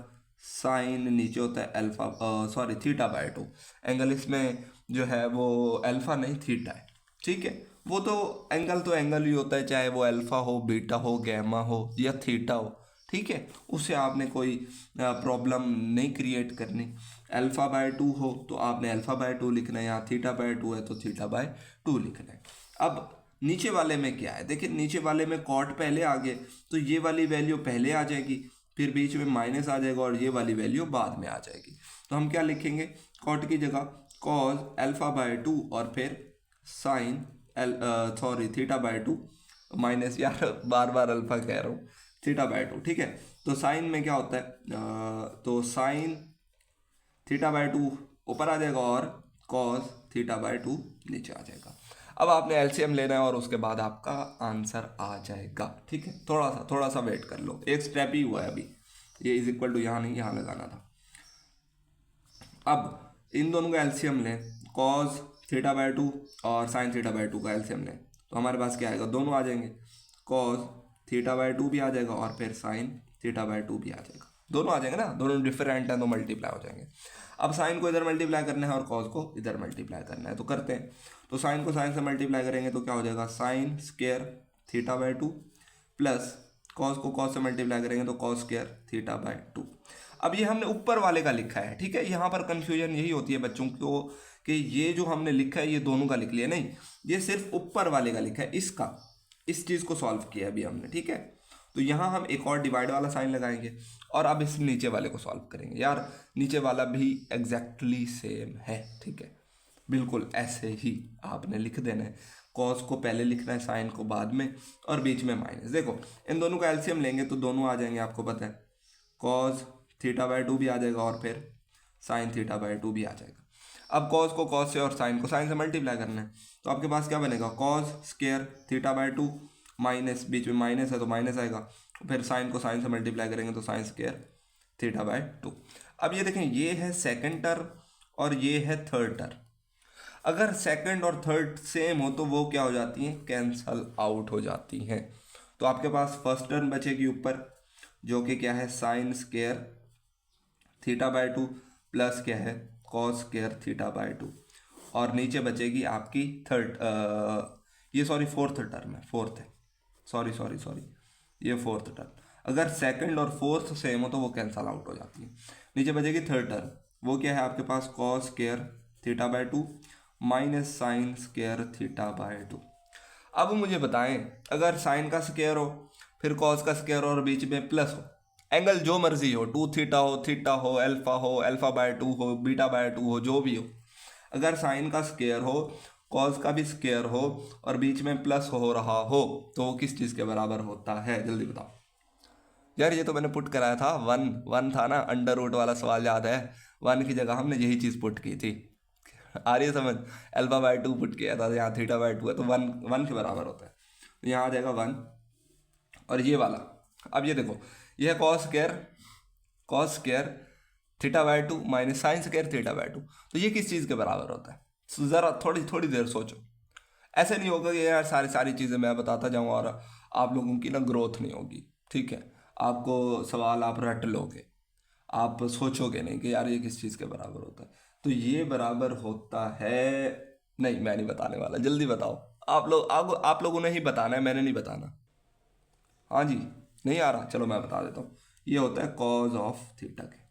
साइन नीचे होता है alpha sorry theta by 2। Angle इसमें जो है वो अल्फा नहीं थीटा है। ठीक है, वो तो एंगल ही होता है, चाहे वो अल्फा हो, बीटा हो, गैमा हो या थीटा हो। ठीक है, उससे आपने कोई प्रॉब्लम नहीं क्रिएट करनी। अल्फा बाय 2 हो तो आपने अल्फा बाय 2 लिखना है, यहाँ थीटा बाय 2 है तो थीटा बाय 2 लिखना है। अब नीचे वाले में क्या है, देखिए नीचे वाले में कॉट पहले आ गए तो ये वाली वैल्यू पहले आ जाएगी, फिर बीच में माइनस आ जाएगा, और ये वाली वैल्यू बाद में आ जाएगी। तो हम क्या लिखेंगे, कॉट की जगह कॉज अल्फा बाय 2 और फिर साइन थीटा बाय 2 माइनस, यार बार बार अल्फा कह रहा हूँ, थीटा बाय 2। ठीक है, तो साइन में क्या होता है, तो साइन थीटा बाय 2 ऊपर आ जाएगा, और कॉस थीटा बाय 2 नीचे आ जाएगा। अब आपने एलसीएम लेना है और उसके बाद आपका आंसर आ जाएगा। ठीक है, थोड़ा सा वेट कर लो, एक स्टेप ही हुआ है अभी, ये इज इक्वल टू यहाँ नहीं, यहाँ लगाना था। अब इन दोनों का एलसीएम लें, कॉस थीटा बाय 2 और साइन थीटा बाय 2 का एलसीएम लें, तो हमारे पास क्या आएगा, दोनों आ जाएंगे, कॉस थीटा बाय 2 भी आ जाएगा और फिर साइन थीटा बाय 2 भी आ जाएगा, दोनों आ जाएंगे ना, दोनों डिफरेंट हैं तो मल्टीप्लाई हो जाएंगे। अब साइन को इधर मल्टीप्लाई करना है और कॉस को इधर मल्टीप्लाई करना है, तो करते हैं। तो साइन को साइन से मल्टीप्लाई करेंगे तो क्या हो जाएगा, sign square theta by 2, plus cos को कॉस से मल्टीप्लाई करेंगे तो कॉस स्क्वायर थीटा बाय 2। अब ये हमने ऊपर वाले का लिखा है। ठीक है, यहाँ पर कन्फ्यूजन यही होती है बच्चों को कि ये जो हमने लिखा है ये दोनों का लिख लिया, नहीं, ये सिर्फ ऊपर वाले का लिखा है, इसका, इस चीज़ को सॉल्व किया अभी हमने। ठीक है, तो यहाँ हम एक और डिवाइड वाला साइन लगाएंगे, और अब इस नीचे वाले को सॉल्व करेंगे। यार नीचे वाला भी एग्जैक्टली सेम है। ठीक है, बिल्कुल ऐसे ही आपने लिख देना है, कॉस को पहले लिखना है, साइन को बाद में, और बीच में माइनस। देखो इन दोनों का एलसीएम लेंगे तो दोनों आ जाएंगे, आपको पता है, कॉस थीटा बाय 2 भी आ जाएगा और फिर साइन थीटा बाय 2 भी आ जाएगा। अब कॉस को कॉस से और साइन को साइन से मल्टीप्लाई करना है, तो आपके पास क्या बनेगा, cos square theta by 2 minus, बीच में माइनस है तो माइनस आएगा, फिर साइन को साइन से मल्टीप्लाई करेंगे तो साइन स्क्वायर थीटा बाय 2। अब ये देखें, ये है सेकंड टर्म और ये है थर्ड टर्म। अगर सेकंड और थर्ड सेम हो तो वो क्या हो जाती हैं, कैंसल आउट हो जाती हैं। तो आपके पास फर्स्ट टर्म बचेगी ऊपर, जो कि क्या है, sign square theta by 2 plus क्या है, कॉस स्क्वायर थीटा बाय 2, और नीचे बचेगी आपकी फोर्थ टर्म है, फोर्थ है, सॉरी ये फोर्थ टर्म। अगर सेकंड और फोर्थ सेम हो तो वो कैंसल आउट हो जाती है। नीचे बचेगी थर्ड टर्म, वो क्या है आपके पास, cos square theta by 2 minus sine square theta by 2। अब मुझे बताएं, अगर साइन का स्क्वायर हो, फिर कॉस का स्क्वायर और बीच में प्लस हो, एंगल जो मर्जी हो, 2 थीटा हो, अल्फा बाय 2 हो, बीटा बाय 2 हो, जो भी हो, अगर साइन का स्क्वायर हो, कॉस का भी स्क्वायर हो और बीच में प्लस हो रहा हो, तो वो किस चीज़ के बराबर होता है, जल्दी बताओ। यार ये तो मैंने पुट कराया था, वन था ना, अंडर रूट वाला सवाल याद है, 1 की जगह हमने यही चीज़ पुट की थी। आ रही है समझ, अल्फा बाय 2 पुट किया था, यहाँ थीटा बाय 2 है तो वन के बराबर होता है, तो यहाँ आ जाएगा 1। और ये वाला, अब ये देखो, ये है cos square theta by 2 minus sine square theta by 2, तो ये किस चीज़ के बराबर होता है, ज़रा थोड़ी देर सोचो। ऐसे नहीं होगा कि यार सारी चीज़ें मैं बताता जाऊँ और आप लोगों की ना ग्रोथ नहीं होगी। ठीक है, आपको सवाल आप रट लोगे, आप सोचोगे नहीं कि यार ये किस चीज़ के बराबर होता है। तो ये बराबर होता है, नहीं मैं नहीं बताने वाला, जल्दी बताओ। आप लोगों ने ही बताना है, मैंने नहीं बताना। हाँ जी, नहीं आ रहा, चलो मैं बता देता हूँ। ये होता है कॉज ऑफ थीटा के।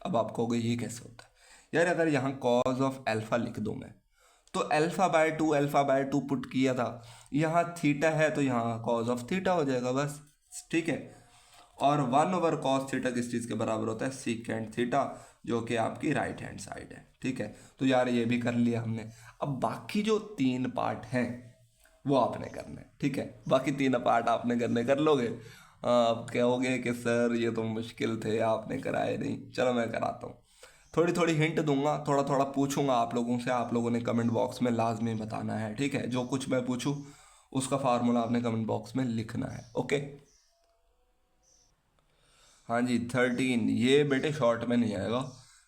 अब आप कहोगे ये कैसे होता है यार, अगर यहाँ कॉज ऑफ अल्फा लिख दूँ मैं, तो अल्फा बाय टू पुट किया था, यहाँ थीटा है तो यहाँ कॉज ऑफ थीटा हो जाएगा बस, ठीक है। और 1/cos थीटा किस चीज़ के बराबर होता है, सीकेंट थीटा, जो कि आपकी राइट हैंड साइड है, ठीक है। तो यार ये भी कर लिया हमने। अब बाकी जो 3 पार्ट हैं वो आपने करने, ठीक है। बाकी 3 पार्ट आपने करने, कर लोगे। आप कहोगे कि सर ये तो मुश्किल थे, आपने कराए नहीं, चलो मैं कराता हूँ। थोड़ी थोड़ी हिंट दूंगा, थोड़ा थोड़ा पूछूंगा आप लोगों से, आप लोगों ने कमेंट बॉक्स में लाजमी बताना है, ठीक है। जो कुछ मैं पूछूं उसका फार्मूला आपने कमेंट बॉक्स में लिखना है, ओके। हाँ जी, 13 ये बेटे शॉर्ट में नहीं आएगा,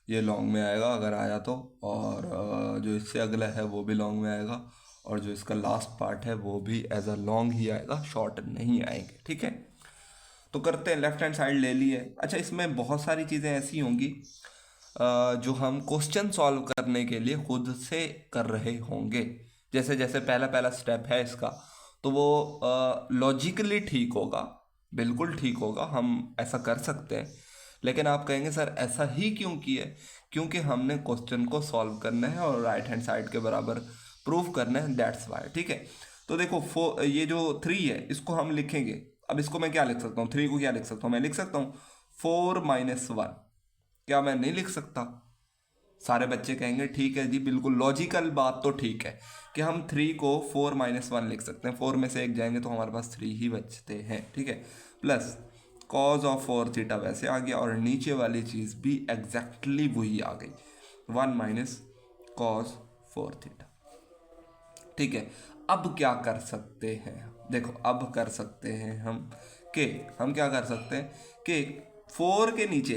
ये लॉन्ग में आएगा अगर आया तो। और जो इससे अगला है वो भी लॉन्ग में आएगा, और जो इसका लास्ट पार्ट है वो भी एज अ लॉन्ग ही आएगा, शॉर्ट नहीं आएंगे, ठीक है। तो करते हैं, लेफ्ट हैंड साइड ले ली है। अच्छा, इसमें बहुत सारी चीज़ें ऐसी होंगी जो हम क्वेश्चन सॉल्व करने के लिए खुद से कर रहे होंगे। जैसे जैसे पहला पहला स्टेप है इसका, तो वो लॉजिकली ठीक होगा, बिल्कुल ठीक होगा, हम ऐसा कर सकते हैं। लेकिन आप कहेंगे सर ऐसा ही क्यों किए, क्योंकि हमने क्वेश्चन को सॉल्व करना है और राइट हैंड साइड के बराबर प्रूफ करना है, दैट्स वाई, ठीक है। तो देखो ये जो 3 है इसको हम लिखेंगे। अब इसको मैं क्या लिख सकता हूँ, 3 को क्या लिख सकता हूँ, मैं लिख सकता हूँ 4 - 1। क्या मैं नहीं लिख सकता? सारे बच्चे कहेंगे ठीक है जी, बिल्कुल लॉजिकल बात तो ठीक है कि हम 3 को 4 - 1 लिख सकते हैं। 4 में से एक जाएंगे तो हमारे पास 3 ही बचते हैं, ठीक है। प्लस कॉज ऑफ 4 थीटा वैसे आ गया, और नीचे वाली चीज़ भी एग्जैक्टली वही आ गई, 1 - कॉज 4 थीटा, ठीक है। अब क्या कर सकते हैं, देखो अब कर सकते हैं हम क्या कर सकते हैं कि 4 के नीचे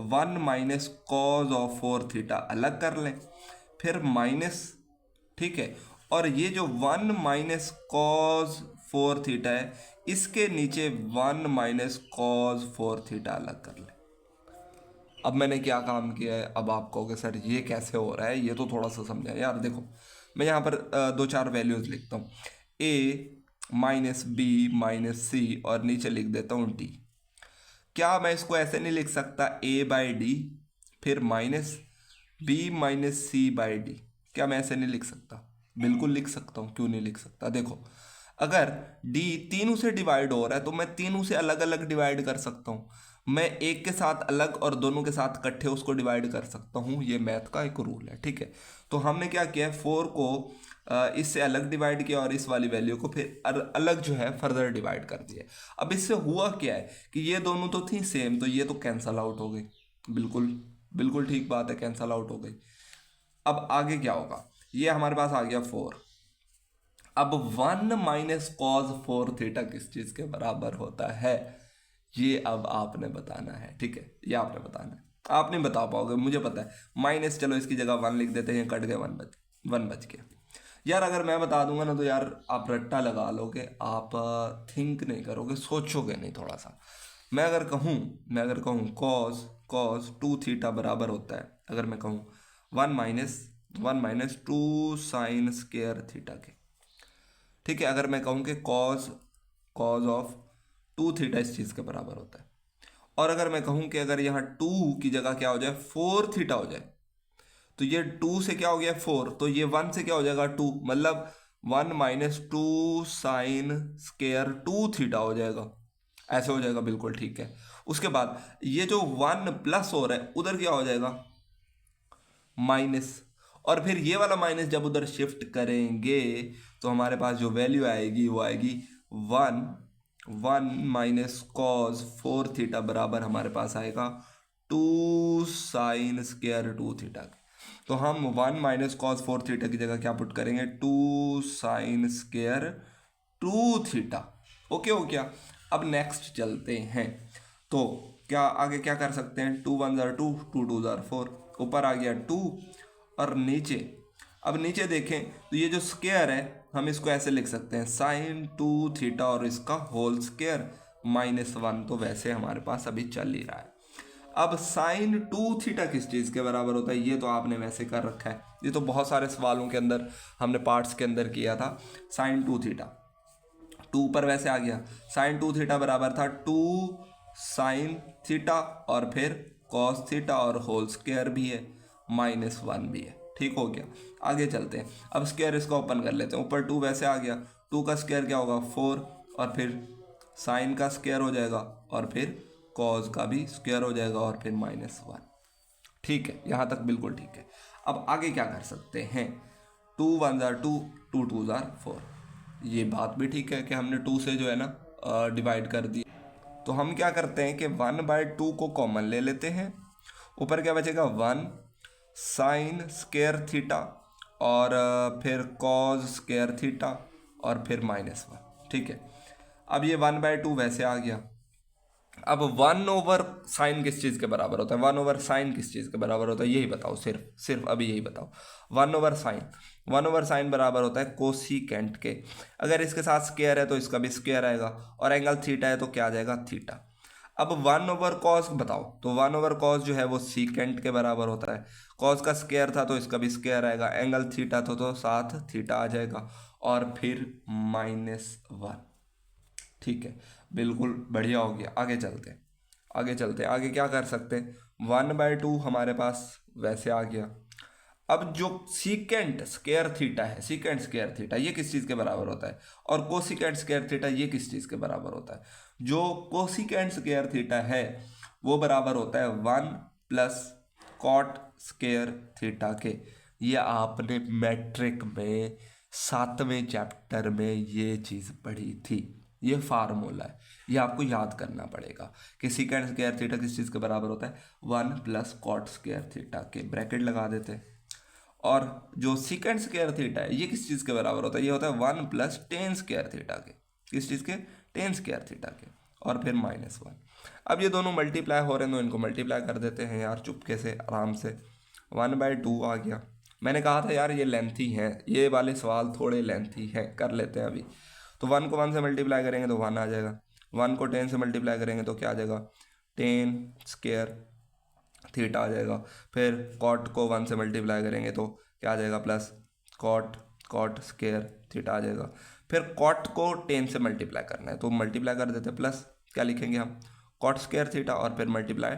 1 - कॉज ऑफ 4 थीटा अलग कर लें, फिर माइनस, ठीक है। और ये जो 1 - कॉज 4 थीटा है, इसके नीचे 1 - कॉज 4 थीटा अलग कर लें। अब मैंने क्या काम किया है, अब आप कहोगे सर ये कैसे हो रहा है, ये तो थोड़ा सा समझा यार। देखो मैं यहाँ पर 2-4 वैल्यूज लिखता हूँ, A - B - C, और नीचे लिख देता हूँ D। क्या मैं इसको ऐसे नहीं लिख सकता A/D फिर -B - C/D? क्या मैं ऐसे नहीं लिख सकता? बिल्कुल लिख सकता हूँ, क्यों नहीं लिख सकता। देखो अगर D तीनों से डिवाइड हो रहा है तो मैं तीनों से अलग अलग डिवाइड कर सकता हूँ। मैं एक के साथ अलग और दोनों के साथ इकट्ठे उसको डिवाइड कर सकता हूँ, ये मैथ का एक रूल है, ठीक है। तो हमने क्या किया, 4 को इससे अलग डिवाइड किया, और इस वाली वैल्यू को फिर अलग जो है फर्दर डिवाइड कर दिया। अब इससे हुआ क्या है कि ये दोनों तो थी सेम, तो ये तो कैंसल आउट हो गई, बिल्कुल बिल्कुल ठीक बात है, कैंसल आउट हो गई। अब आगे क्या होगा, ये हमारे पास आ गया 4। अब 1 - कॉज 4 थीटा किस चीज के बराबर होता है, ये अब आपने बताना है, ठीक है। ये आपने बताना है, आप नहीं बता पाओगे, मुझे पता है। माइनस, चलो इसकी जगह 1 लिख देते हैं, कट गए, 1 बच गया। यार अगर मैं बता दूंगा ना तो यार आप रट्टा लगा लोगे, आप थिंक नहीं करोगे, सोचोगे नहीं थोड़ा सा। मैं अगर कहूँ कॉज 2 थीटा बराबर होता है, अगर मैं कहूँ 1 - 2 साइन स्केयर थीटा के, ठीक है। अगर मैं कहूँ कि कॉज ऑफ 2 थीटा इस चीज़ के बराबर होता है, और अगर मैं कहूँ कि अगर यहाँ 2 की जगह क्या हो जाए 4 थीटा हो जाए, तो ये 2 से क्या हो गया 4, तो ये 1 से क्या हो जाएगा 2, मतलब 1 - 2 साइन स्केयर 2 थीटा हो जाएगा, ऐसे हो जाएगा, बिल्कुल ठीक है। उसके बाद ये जो 1 प्लस हो रहा है उधर क्या हो जाएगा माइनस, और फिर ये वाला माइनस जब उधर शिफ्ट करेंगे तो हमारे पास जो वैल्यू आएगी वो आएगी 1 - कॉज 4 थीटा बराबर हमारे पास आएगा 2 साइन स्केयर 2 थीटा। तो हम 1 - कॉज 4 थीटा की जगह क्या पुट करेंगे, 2 साइन स्केयर 2 थीटा, ओके हो गया। अब नेक्स्ट चलते हैं, तो क्या आगे क्या कर सकते हैं, 2 1 जार 2, 2 2 जार 4, ऊपर आ गया 2, और नीचे, अब नीचे देखें तो ये जो स्केयर है हम इसको ऐसे लिख सकते हैं साइन 2 थीटा और इसका होल स्केयर, -1 तो वैसे हमारे पास अभी चल ही रहा है। अब साइन 2 थीटा किस चीज़ के बराबर होता है, ये तो आपने वैसे कर रखा है, ये तो बहुत सारे सवालों के अंदर हमने पार्ट्स के अंदर किया था। साइन 2 थीटा 2 पर वैसे आ गया, साइन 2 थीटा बराबर था 2 साइन थीटा और फिर कॉस थीटा और होल स्क्वायर भी है, -1 भी है। ठीक हो गया, आगे चलते हैं। अब स्क्वायर इसका ओपन कर लेते हैं, ऊपर 2 वैसे आ गया, 2 का स्क्वायर क्या होगा 4 और फिर साइन का स्क्वायर हो जाएगा और फिर कॉस का भी स्क्वायर हो जाएगा और फिर -1। ठीक है, यहाँ तक बिल्कुल ठीक है। अब आगे क्या कर सकते हैं, 2 1 जार 2, 2 2 जार 4, ये बात भी ठीक है कि हमने 2 से जो है ना डिवाइड कर दिया। तो हम क्या करते हैं कि 1/2 को कॉमन ले लेते हैं, ऊपर क्या बचेगा 1 साइन स्क्वायर थीटा और फिर कॉस स्क्वायर थीटा और फिर -1। ठीक है, अब ये 1/2 वैसे आ गया। अब 1/, साइन किस चीज़ के बराबर होता है, 1/, साइन किस चीज़ के बराबर होता है, यही बताओ, सिर्फ अभी यही बताओ। 1/, साइन बराबर होता है कोसिकेंट के। अगर इसके साथ स्क्वायर है तो इसका भी स्क्वायर आएगा, और एंगल थीटा है तो क्या आ जाएगा थीटा। अब 1/cos बताओ, तो 1/cos जो है वो सीकेंट के बराबर होता है। कॉस का स्क्वायर था तो इसका भी स्क्वायर आएगा, एंगल थीटा तो साथ थीटा आ जाएगा और फिर -1। ठीक है, बिल्कुल बढ़िया हो गया। आगे चलते हैं, आगे क्या कर सकते हैं, 1/2 हमारे पास वैसे आ गया। अब जो सीकेंट स्क्वायर थीटा है, सीकेंट स्क्वायर थीटा ये किस चीज़ के बराबर होता है, और कोसिकेंट स्क्वायर थीटा ये किस चीज़ के बराबर होता है। जो कोसिकेंट स्क्वायर थीटा है वो बराबर होता है 1 प्लस कॉट स्क्वायर थीटा के। ये आपने मैट्रिक में 7वें चैप्टर में ये चीज़ पढ़ी थी, ये फार्मूला है, ये आपको याद करना पड़ेगा कि सीकेंट स्क्वायर थीटा किस चीज़ के बराबर होता है, 1 प्लस कॉट स्क्वायर थीटा के। ब्रैकेट लगा देते हैं। और जो सीकेंट स्क्वायर थीटा है ये किस चीज़ के बराबर होता है, ये होता है 1 प्लस टेन स्क्वायर थीटा के। किस चीज़ के, टेन स्क्वायर थीटा के, और फिर -1। अब ये दोनों मल्टीप्लाई हो रहे हैं तो इनको मल्टीप्लाई कर देते हैं यार चुपके से आराम से। 1/2 आ गया। मैंने कहा था यार ये लेंथी हैं, ये वाले सवाल थोड़े लेंथी हैं, कर लेते हैं अभी। तो 1 को 1 से मल्टीप्लाई करेंगे तो 1 आ जाएगा, 1 को 10 से मल्टीप्लाई करेंगे तो क्या आ जाएगा, 10 स्क्वायर थीटा आ जाएगा। फिर कॉट को 1 से मल्टीप्लाई करेंगे तो क्या आ जाएगा, प्लस कॉट स्क्वायर थीटा आ जाएगा। फिर कॉट को 10 से मल्टीप्लाई करना है तो मल्टीप्लाई कर देते हैं, प्लस क्या लिखेंगे हम, कॉट स्क्वायर थीटा और फिर मल्टीप्लाई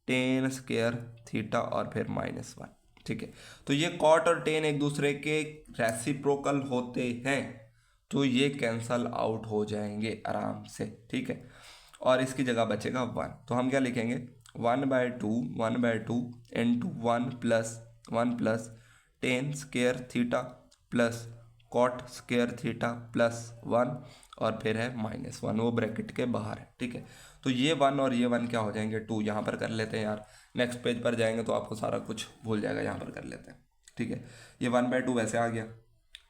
10 स्क्वायर थीटा और फिर -1। ठीक है, तो ये कॉट और 10 एक दूसरे के रेसिप्रोकल होते हैं तो ये कैंसल आउट हो जाएंगे आराम से। ठीक है, और इसकी जगह बचेगा 1, तो हम क्या लिखेंगे, 1/2 into 1 plus 10 square theta plus cot square theta plus 1 और फिर है -1, वो ब्रैकेट के बाहर है। ठीक है, तो ये 1 और ये 1 क्या हो जाएंगे 2। यहाँ पर कर लेते हैं यार, नेक्स्ट पेज पर जाएंगे तो आपको सारा कुछ भूल जाएगा, यहाँ पर कर लेते हैं। ठीक है, ये 1/2 वैसे आ गया।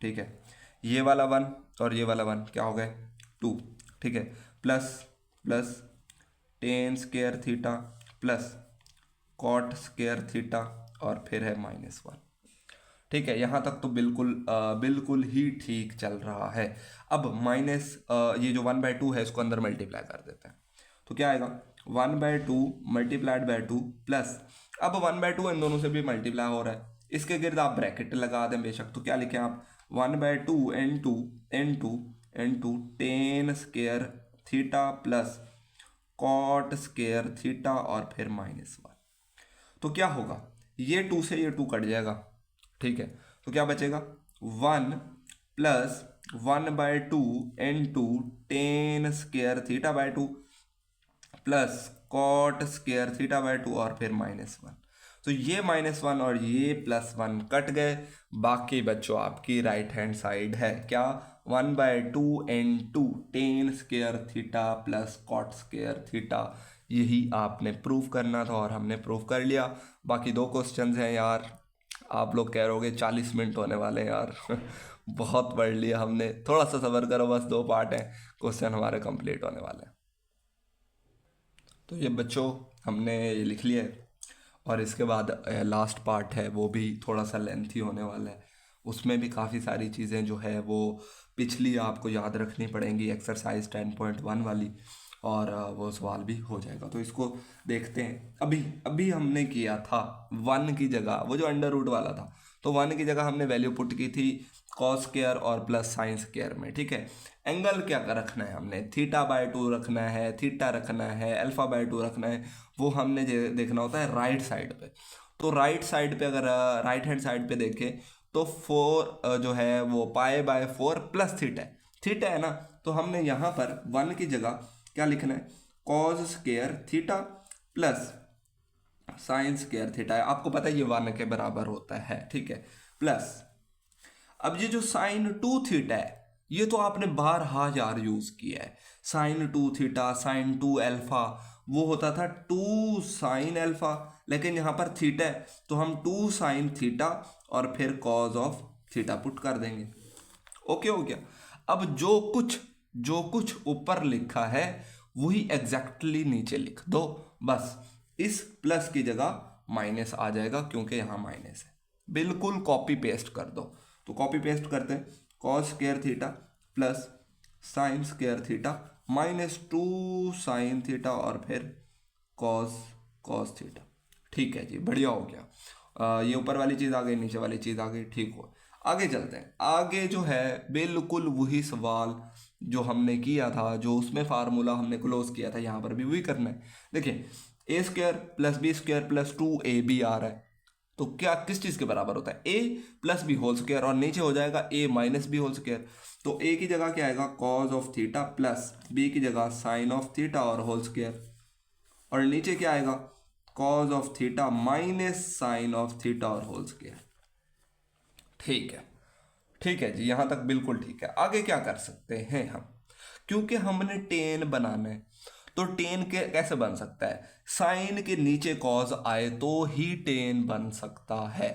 ठीक है, ये वाला 1 और ये वाला 1 क्या हो गए 2। ठीक है, plus 10 square theta plus cot square theta और फिर है -1। ठीक है, यहाँ तक तो बिल्कुल ही ठीक चल रहा है। अब ये जो 1/2 है इसको अंदर मल्टीप्लाई कर देते हैं तो क्या आएगा, 1/2 मल्टीप्लाइड बाई 2 प्लस, अब 1/2 इन दोनों से भी मल्टीप्लाई हो रहा है, इसके गिर्द आप ब्रैकेट लगा दें बेशक, तो क्या लिखें आप, 1/2 into 10 square theta plus cot square theta और फिर -1। तो क्या होगा, ये 2 से ये 2 कट जाएगा। ठीक है, तो क्या बचेगा, 1 plus 1/2 into 10 square theta by 2 plus cot square theta by 2 और फिर -1। तो ये -1 और ये +1 कट गए, बाकी बच्चों आपकी राइट हैंड साइड है क्या, 1/2 into 10 square theta plus cot square theta. यही आपने प्रूफ करना था और हमने प्रूफ कर लिया। बाकी 2 क्वेश्चंस हैं यार, आप लोग कह रहे 40 मिनट होने वाले हैं यार बहुत पढ़ लिया हमने, थोड़ा सा सब्र करो, बस 2 पार्ट हैं, क्वेश्चन हमारे कंप्लीट होने वाले हैं। तो ये बच्चों हमने ये लिख लिया है, और इसके बाद लास्ट पार्ट है वो भी थोड़ा सा लेंथी होने वाला है, उसमें भी काफ़ी सारी चीज़ें जो है वो पिछली आपको याद रखनी पड़ेंगी, एक्सरसाइज 10.1 वाली, और वो सवाल भी हो जाएगा। तो इसको देखते हैं। अभी अभी हमने किया था वन की जगह, वो जो अंडर रूट वाला था, तो वन की जगह हमने वैल्यू पुट की थी कॉस स्क्वायर और प्लस साइन स्क्वायर में, ठीक है। एंगल क्या रखना है हमने, θ/2 रखना है, थीटा रखना है, α/2 रखना है, वो हमने देखना होता है राइट साइड पे। तो राइट साइड पे अगर राइट हैंड साइड पे देखें तो 4 जो है वो π/4 प्लस थीटा है ना। तो हमने यहाँ पर वन की जगह क्या लिखना है, cos square theta plus sine square theta है। आपको पता है ये वन के बराबर होता है, ठीक है। प्लस अब ये जो साइन 2 थीटा है, ये तो आपने बारहा यार यूज किया है। साइन 2 थीटा, साइन 2 अल्फा, वो होता था 2 साइन अल्फा, लेकिन यहाँ पर थीटा है तो हम 2 साइन थीटा और फिर कॉज ऑफ थीटा पुट कर देंगे। ओके हो गया। अब जो कुछ ऊपर लिखा है वही एग्जैक्टली नीचे लिख दो, बस इस प्लस की जगह माइनस आ जाएगा क्योंकि यहाँ माइनस है। बिल्कुल कॉपी पेस्ट कर दो। तो कॉपी पेस्ट करते हैं, cos square theta plus sine square theta -2 sine theta और फिर कॉस थीटा। ठीक है जी, बढ़िया हो गया। ये ऊपर वाली चीज़ आ गई, नीचे वाली चीज़ आ गई, ठीक हो। आगे चलते हैं। आगे जो है बिल्कुल वही सवाल जो हमने किया था, जो उसमें फार्मूला हमने क्लोज किया था, यहाँ पर भी वही करना है। देखिए a square plus b square plus 2ab आ रहा है, तो क्या किस चीज़ के बराबर होता है, a plus B whole square, और नीचे हो जाएगा a minus B whole square. तो a की जगह क्या आएगा cos of theta plus b की जगह साइन ऑफ थीटा और होल स्क्वायर, और नीचे क्या आएगा cos of theta minus sine of theta और होल स्क्वायर। ठीक है जी, यहां तक बिल्कुल ठीक है। आगे क्या कर सकते हैं हम, क्योंकि हमने टेन बनाना है, तो टेन के कैसे बन सकता है, साइन के नीचे कॉज आए तो ही टेन बन सकता है।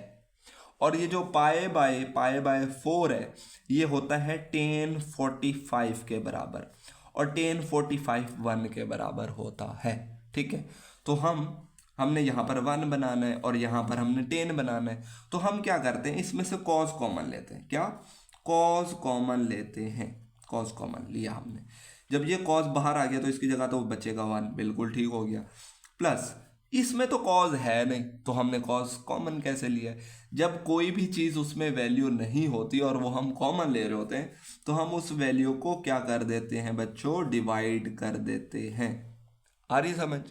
और ये जो पाई बाय 4 है, ये होता है टेन 45 के बराबर, और टेन 45 1 के बराबर होता है, ठीक है। तो हमने यहाँ पर 1 बनाना है और यहाँ पर हमने 10 बनाना है। तो हम क्या करते हैं, इसमें से कॉस कॉमन लेते हैं। क्या कॉस कॉमन लेते हैं, कॉस कॉमन लिया हमने। जब ये कॉस बाहर आ गया तो इसकी जगह तो बचेगा 1, बिल्कुल ठीक हो गया। प्लस इसमें तो कॉज है नहीं, तो हमने कॉस कॉमन कैसे लिया, जब कोई भी चीज़ उसमें वैल्यू नहीं होती और वो हम कॉमन ले रहे होते हैं, तो हम उस वैल्यू को क्या कर देते हैं बच्चों, डिवाइड कर देते हैं। आ रही समझ।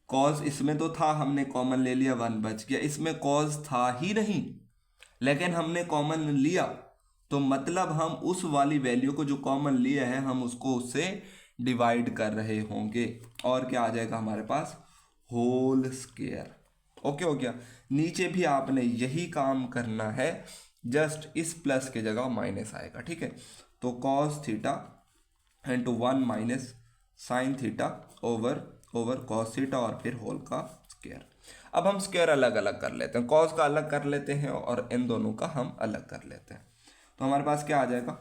कॉज इसमें तो था, हमने कॉमन ले लिया, 1 बच गया। इसमें कॉज था ही नहीं लेकिन हमने कॉमन लिया, तो मतलब हम उस वाली वैल्यू को जो कॉमन लिया है हम उसको उससे डिवाइड कर रहे होंगे, और क्या आ जाएगा हमारे पास, होल स्क्वायर। ओके हो गया। नीचे भी आपने यही काम करना है, जस्ट इस प्लस के जगह माइनस आएगा, ठीक है। तो cos theta into 1 minus sine theta over cos theta और फिर होल का स्क्वायर। अब हम स्क्वायर अलग अलग कर लेते हैं, कॉस का अलग कर लेते हैं और इन दोनों का हम अलग कर लेते हैं। तो हमारे पास क्या आ जाएगा,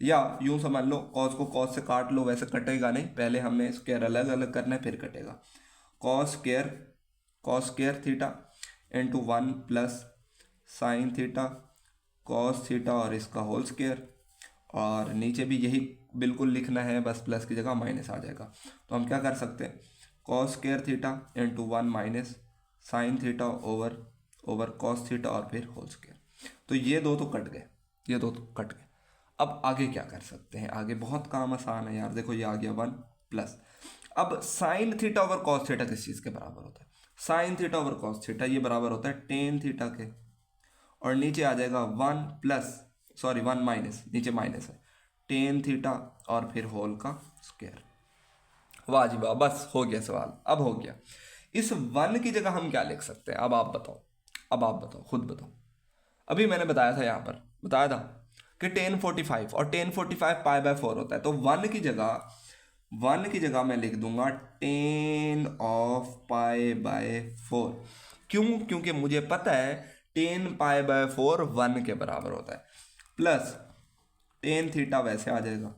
या यूं समझ लो कॉस को कॉस से काट लो, वैसे कटेगा नहीं, पहले हमने स्क्वायर अलग अलग करना है फिर कटेगा। Cos square theta into 1 plus sine theta cos theta और इसका होल स्क्वायर, और नीचे भी यही बिल्कुल लिखना है, बस प्लस की जगह माइनस आ जाएगा। तो हम क्या कर सकते हैं, cos square theta into 1 minus sine theta over cos theta और फिर होल स्क्वायर। तो ये दो तो कट गए, ये दो तो कट गए। अब आगे क्या कर सकते हैं, आगे बहुत काम आसान है यार। देखो ये आ गया 1 प्लस, अब sine theta over cos theta किस चीज़ के बराबर होता है, sine theta over cos theta, ये बराबर होता है टेन थीटा के, और नीचे आ जाएगा 1 माइनस, नीचे माइनस है, टेन थीटा और फिर होल का स्क्वायर। वाह जी वाह, बस हो गया सवाल, अब हो गया। इस 1 की जगह हम क्या लिख सकते हैं, अब आप बताओ, खुद बताओ। अभी मैंने बताया था, यहाँ पर बताया था कि टेन 45 और टेन 45 π/4 होता है। तो 1 की जगह मैं लिख दूंगा टेन ऑफ π/4। क्यों, क्योंकि मुझे पता है टेन π/4 1 के बराबर होता है, प्लस टेन थीटा वैसे आ जाएगा।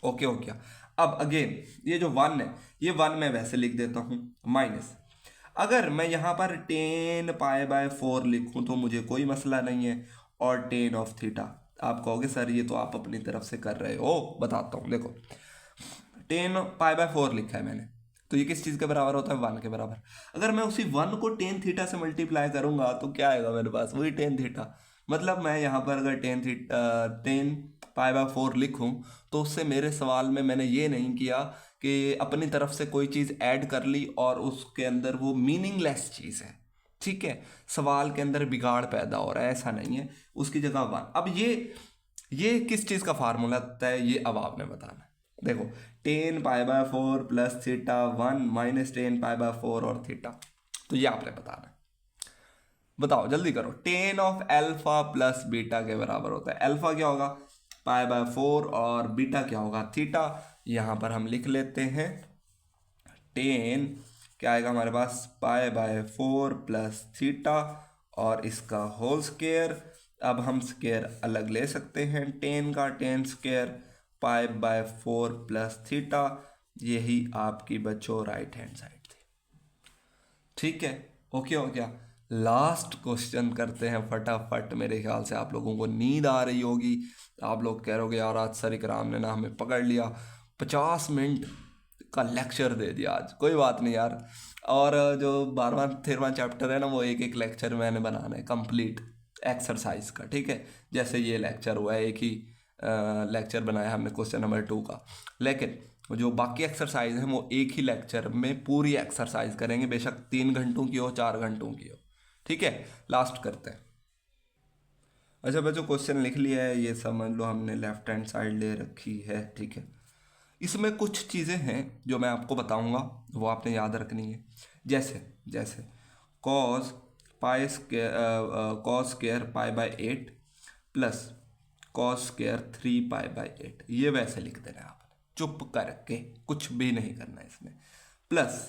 ओके हो गया। अब अगेन ये जो 1 है, ये 1 मैं वैसे लिख देता हूँ, माइनस अगर मैं यहाँ पर टेन π/4 लिखूँ तो मुझे कोई मसला नहीं है, और टेन ऑफ थीटा। आप कहोगे सर ये तो आप अपनी तरफ से कर रहे हो, बताता हूँ। देखो टेन पाई बाय 4 लिखा है मैंने, तो ये किस चीज़ के बराबर होता है, 1 के बराबर। अगर मैं उसी 1 को टेन थीटा से मल्टीप्लाई करूंगा तो क्या आएगा मेरे पास, वही टेन थीटा। मतलब मैं यहाँ पर अगर टेन पाई बाय 4 लिखूं तो उससे मेरे सवाल में मैंने ये नहीं किया कि अपनी तरफ से कोई चीज़ ऐड कर ली और उसके अंदर वो मीनिंगलेस चीज़ है, ठीक है, सवाल के अंदर बिगाड़ पैदा हो रहा है, ऐसा नहीं है। उसकी जगह 1। अब ये किस चीज़ का फार्मूला होता है, ये अब आपने बताना है। देखो, ten pi by 4 plus theta 1 minus ten pi by 4 और थीटा, तो ये आपने बताना है। बताओ जल्दी करो। Ten of alpha plus beta के बराबर होता है। एल्फा क्या होगा, पाई बाय 4, और बीटा क्या होगा, थीटा। यहाँ पर हम लिख लेते हैं टेन क्या आएगा हमारे पास, पाई बाय 4 प्लस थीटा और इसका होल स्क्वायर। अब हम स्क्वायर अलग ले सकते हैं, टेन का ten square pi by 4 plus theta, यही आपकी बच्चों राइट हैंड साइड थी। ठीक है, ओके हो गया। लास्ट क्वेश्चन करते हैं फटाफट। मेरे ख्याल से आप लोगों को नींद आ रही होगी, आप लोग कह रहे हो यार आज सर इकराम ने ना हमें पकड़ लिया, 50 मिनट का लेक्चर दे दिया आज। कोई बात नहीं यार, और जो 12वां 13वां चैप्टर है ना, वो एक एक लेक्चर मैंने बनाना है कंप्लीट एक्सरसाइज का, ठीक है। जैसे ये लेक्चर हुआ है, एक ही लेक्चर बनाया हमने क्वेश्चन नंबर 2 का, लेकिन जो बाकी एक्सरसाइज है वो एक ही लेक्चर में पूरी एक्सरसाइज करेंगे, बेशक 3 घंटों की हो 4 घंटों की हो, ठीक है। लास्ट करते हैं। अच्छा बच्चों, क्वेश्चन लिख लिया है, ये समझ लो हमने लेफ्ट हैंड साइड ले रखी है, ठीक है। इसमें कुछ चीज़ें हैं जो मैं आपको बताऊंगा, वो आपने याद रखनी है। जैसे जैसे cos pi square pi by 8 plus cos square 3 pi by 8, ये वैसे लिख देना है आपने चुप करके, कुछ भी नहीं करना है इसमें। प्लस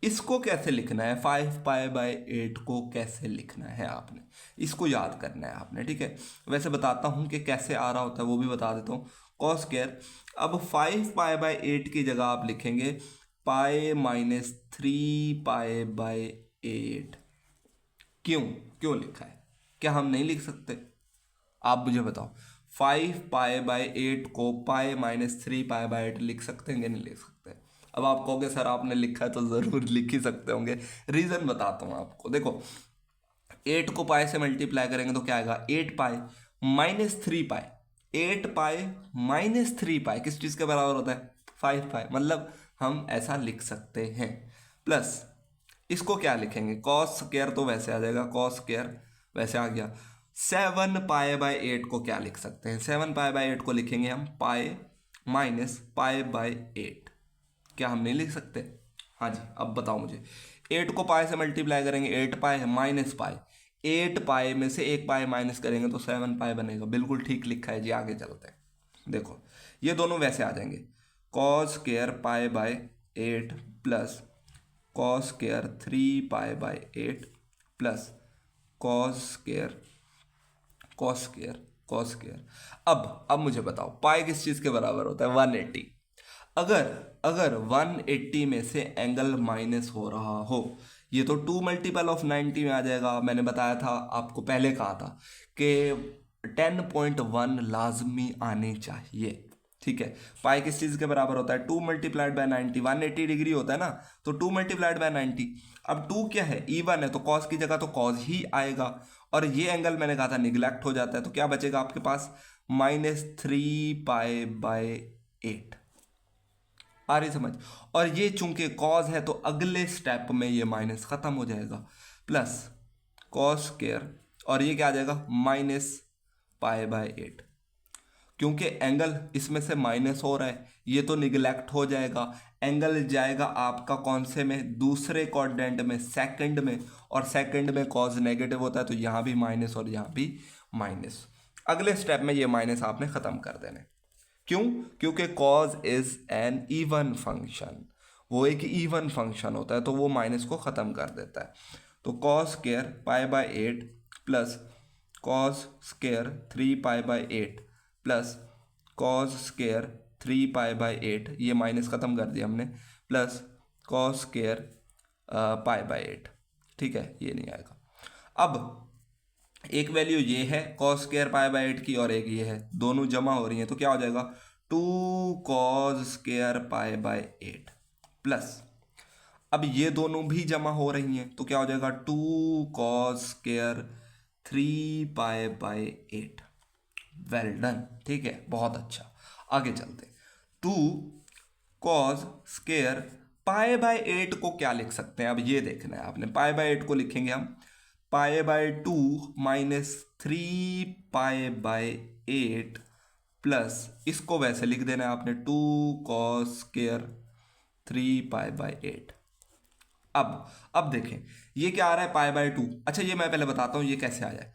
इसको कैसे लिखना है, 5 पाई बाय 8 को कैसे लिखना है आपने, इसको याद करना है आपने, ठीक है। वैसे बताता हूँ कि कैसे आ रहा होता है, वो भी बता देता हूँ। कॉस स्क्वायर, अब 5 पाई बाय 8 की जगह आप लिखेंगे पाई माइनस 3 पाई बाय 8। क्यों क्यों लिखा है, क्या हम नहीं लिख सकते, आप मुझे बताओ। 5 पाई बाय 8 को पाई माइनस 3 पाई बाय 8 लिख सकते हैं कि नहीं लिख सकते। अब आप कहोगे सर आपने लिखा है तो ज़रूर लिख ही सकते होंगे, रीज़न बताता हूँ आपको। देखो 8 को पाई से मल्टीप्लाई करेंगे तो क्या आएगा, 8 पाई माइनस 3 पाई, 8 पाई माइनस 3 पाई किस चीज़ के बराबर होता है, 5 पाई, मतलब हम ऐसा लिख सकते हैं। प्लस इसको क्या लिखेंगे, कॉस स्क्वायर तो वैसे आ जाएगा, कॉस स्क्वायर वैसे आ गया। 7 पाई बाय 8 को क्या लिख सकते हैं, 7 पाई बाय 8 को लिखेंगे हम पाई माइनस पाई बाय 8, क्या हम नहीं लिख सकते। हाँ जी, अब बताओ मुझे, 8 को पाई से मल्टीप्लाई करेंगे 8 पाई माइनस पाई, 8 पाई में से 1 पाई माइनस करेंगे तो 7 पाई बनेगा, बिल्कुल ठीक लिखा है जी। आगे चलते हैं, देखो ये दोनों वैसे आ जाएंगे, cos square pi by 8 plus cos square 3 pi by 8 plus cos square cos square cos square. अब मुझे बताओ पाई किस चीज़ के बराबर होता है, 180। अगर अगर 180 में से एंगल माइनस हो रहा हो, ये तो 2 मल्टीपल ऑफ 90 में आ जाएगा। मैंने बताया था आपको, पहले कहा था कि 10.1 लाजमी आने चाहिए, ठीक है। पाई किस चीज़ के बराबर होता है, 2 मल्टीप्लाइड बाय 90, 180 डिग्री होता है ना, तो 2 मल्टीप्लाइड बाय 90। अब 2 क्या है, इवन है, तो कॉस की जगह तो कॉस ही आएगा, और ये एंगल मैंने कहा था निगलेक्ट हो जाता है, तो क्या बचेगा आपके पास, -3 पाई बाय 8। आ रही समझ। और ये चूंकि कॉस है तो अगले स्टेप में ये माइनस खत्म हो जाएगा, प्लस कॉस स्क्वायर, और ये क्या आ जाएगा -पाई बाय 8। क्योंकि एंगल इसमें से माइनस हो रहा है, ये तो निगलेक्ट हो जाएगा, एंगल जाएगा आपका कौन से में, दूसरे क्वाड्रेंट में, सेकंड में, और सेकंड में कॉस नेगेटिव होता है, तो यहाँ भी माइनस और यहाँ भी माइनस। अगले स्टेप में ये माइनस आपने ख़त्म कर देने। क्यों, क्योंकि cos is an even function, वो एक इवन फंक्शन होता है, तो वो माइनस को ख़त्म कर देता है। तो cos square pi by 8 plus cos square 3 pi by 8 plus cos square 3 pi by 8, ये माइनस ख़त्म कर दिया हमने, plus cos square pi by 8, ठीक है, ये नहीं आएगा। अब एक वैल्यू ये है कॉस स्क्वायर पाई बाय 8 की, और एक ये है, दोनों जमा हो रही हैं, तो क्या हो जाएगा 2 cos square pi by 8 plus, अब ये दोनों भी जमा हो रही हैं तो क्या हो जाएगा 2 cos square 3 pi by 8। Well done, ठीक है, बहुत अच्छा। आगे चलते हैं। 2 cos स्क्वायर पाई बाय 8 को क्या लिख सकते हैं, अब ये देखना है आपने। पाई बाय 8 को लिखेंगे हम pi by 2 minus 3 pi by 8 plus, इसको वैसे लिख देना है आपने 2 cos स्क्वायर 3 पाई बाय 8। अब देखें ये क्या आ रहा है, पाई बाय 2। अच्छा ये मैं पहले बताता हूँ ये कैसे आ जाए।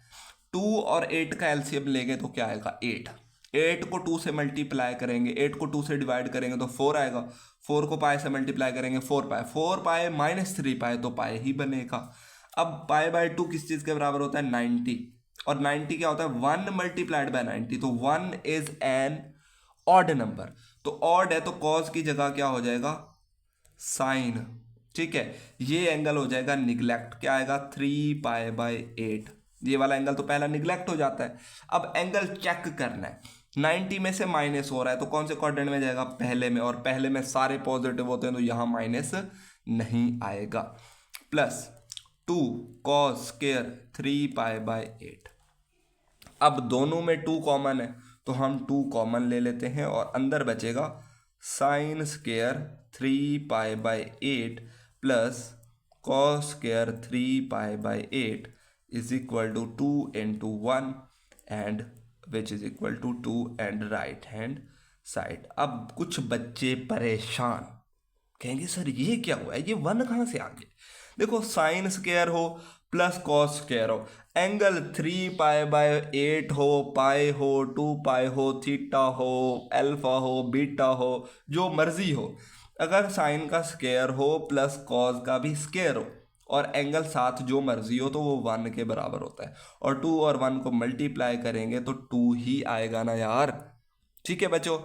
2 और 8 का एलसीएम लेंगे तो क्या आएगा 8। 8 को 2 से मल्टीप्लाई करेंगे, 8 को 2 से डिवाइड करेंगे तो 4 आएगा। 4 को पाई से मल्टीप्लाई करेंगे 4 पाई, 4 पाई माइनस 3 पाई तो पाई ही बनेगा। अब पाई बाय 2 किस चीज़ के बराबर होता है 90, और 90 क्या होता है 1 मल्टीप्लाइड बाय 90, तो 1 इज एन ऑड नंबर। तो ऑड है तो कॉस की जगह क्या हो जाएगा साइन, ठीक है। ये एंगल हो जाएगा निगलेक्ट, क्या आएगा 3 पाई बाय 8। ये वाला एंगल तो पहला निगलेक्ट हो जाता है। अब एंगल चेक करना है, 90 में से माइनस हो रहा है तो कौन से क्वाड्रेंट में जाएगा पहले में, और पहले में सारे पॉजिटिव होते हैं तो यहां माइनस नहीं आएगा। Plus 2 cos square 3 pi by 8। अब दोनों में 2 कॉमन है तो हम 2 कॉमन ले लेते हैं और अंदर बचेगा sine square 3 pi by 8 plus cos square 3 pi by 8 is equal to 2 into 1 and which is equal to 2 and right hand side. अब कुछ बच्चे परेशान कहेंगे सर ये क्या हुआ है, ये 1 कहाँ से आ गया। देखो साइन स्क्वायर हो प्लस कॉस स्क्वायर हो, एंगल 3 पाई बाय 8 हो, पाई हो, 2 पाई हो, थीटा हो, अल्फा हो, बीटा हो, जो मर्जी हो, अगर साइन का स्क्वायर हो प्लस कॉस का भी स्क्वायर हो और एंगल साथ जो मर्जी हो तो वो 1 के बराबर होता है। और 2 और 1 को मल्टीप्लाई करेंगे तो 2 ही आएगा ना यार। ठीक है बच्चों,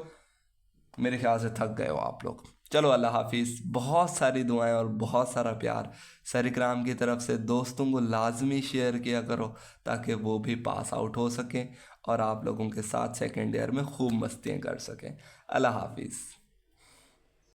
मेरे ख्याल से थक गए हो आप लोग। चलो अल्लाह हाफिज़, बहुत सारी दुआएं और बहुत सारा प्यार सर इकराम की तरफ से। दोस्तों को लाजमी शेयर किया करो ताकि वो भी पास आउट हो सकें और आप लोगों के साथ सेकेंड ईयर में खूब मस्तियाँ कर सकें। अल्लाह हाफिज़।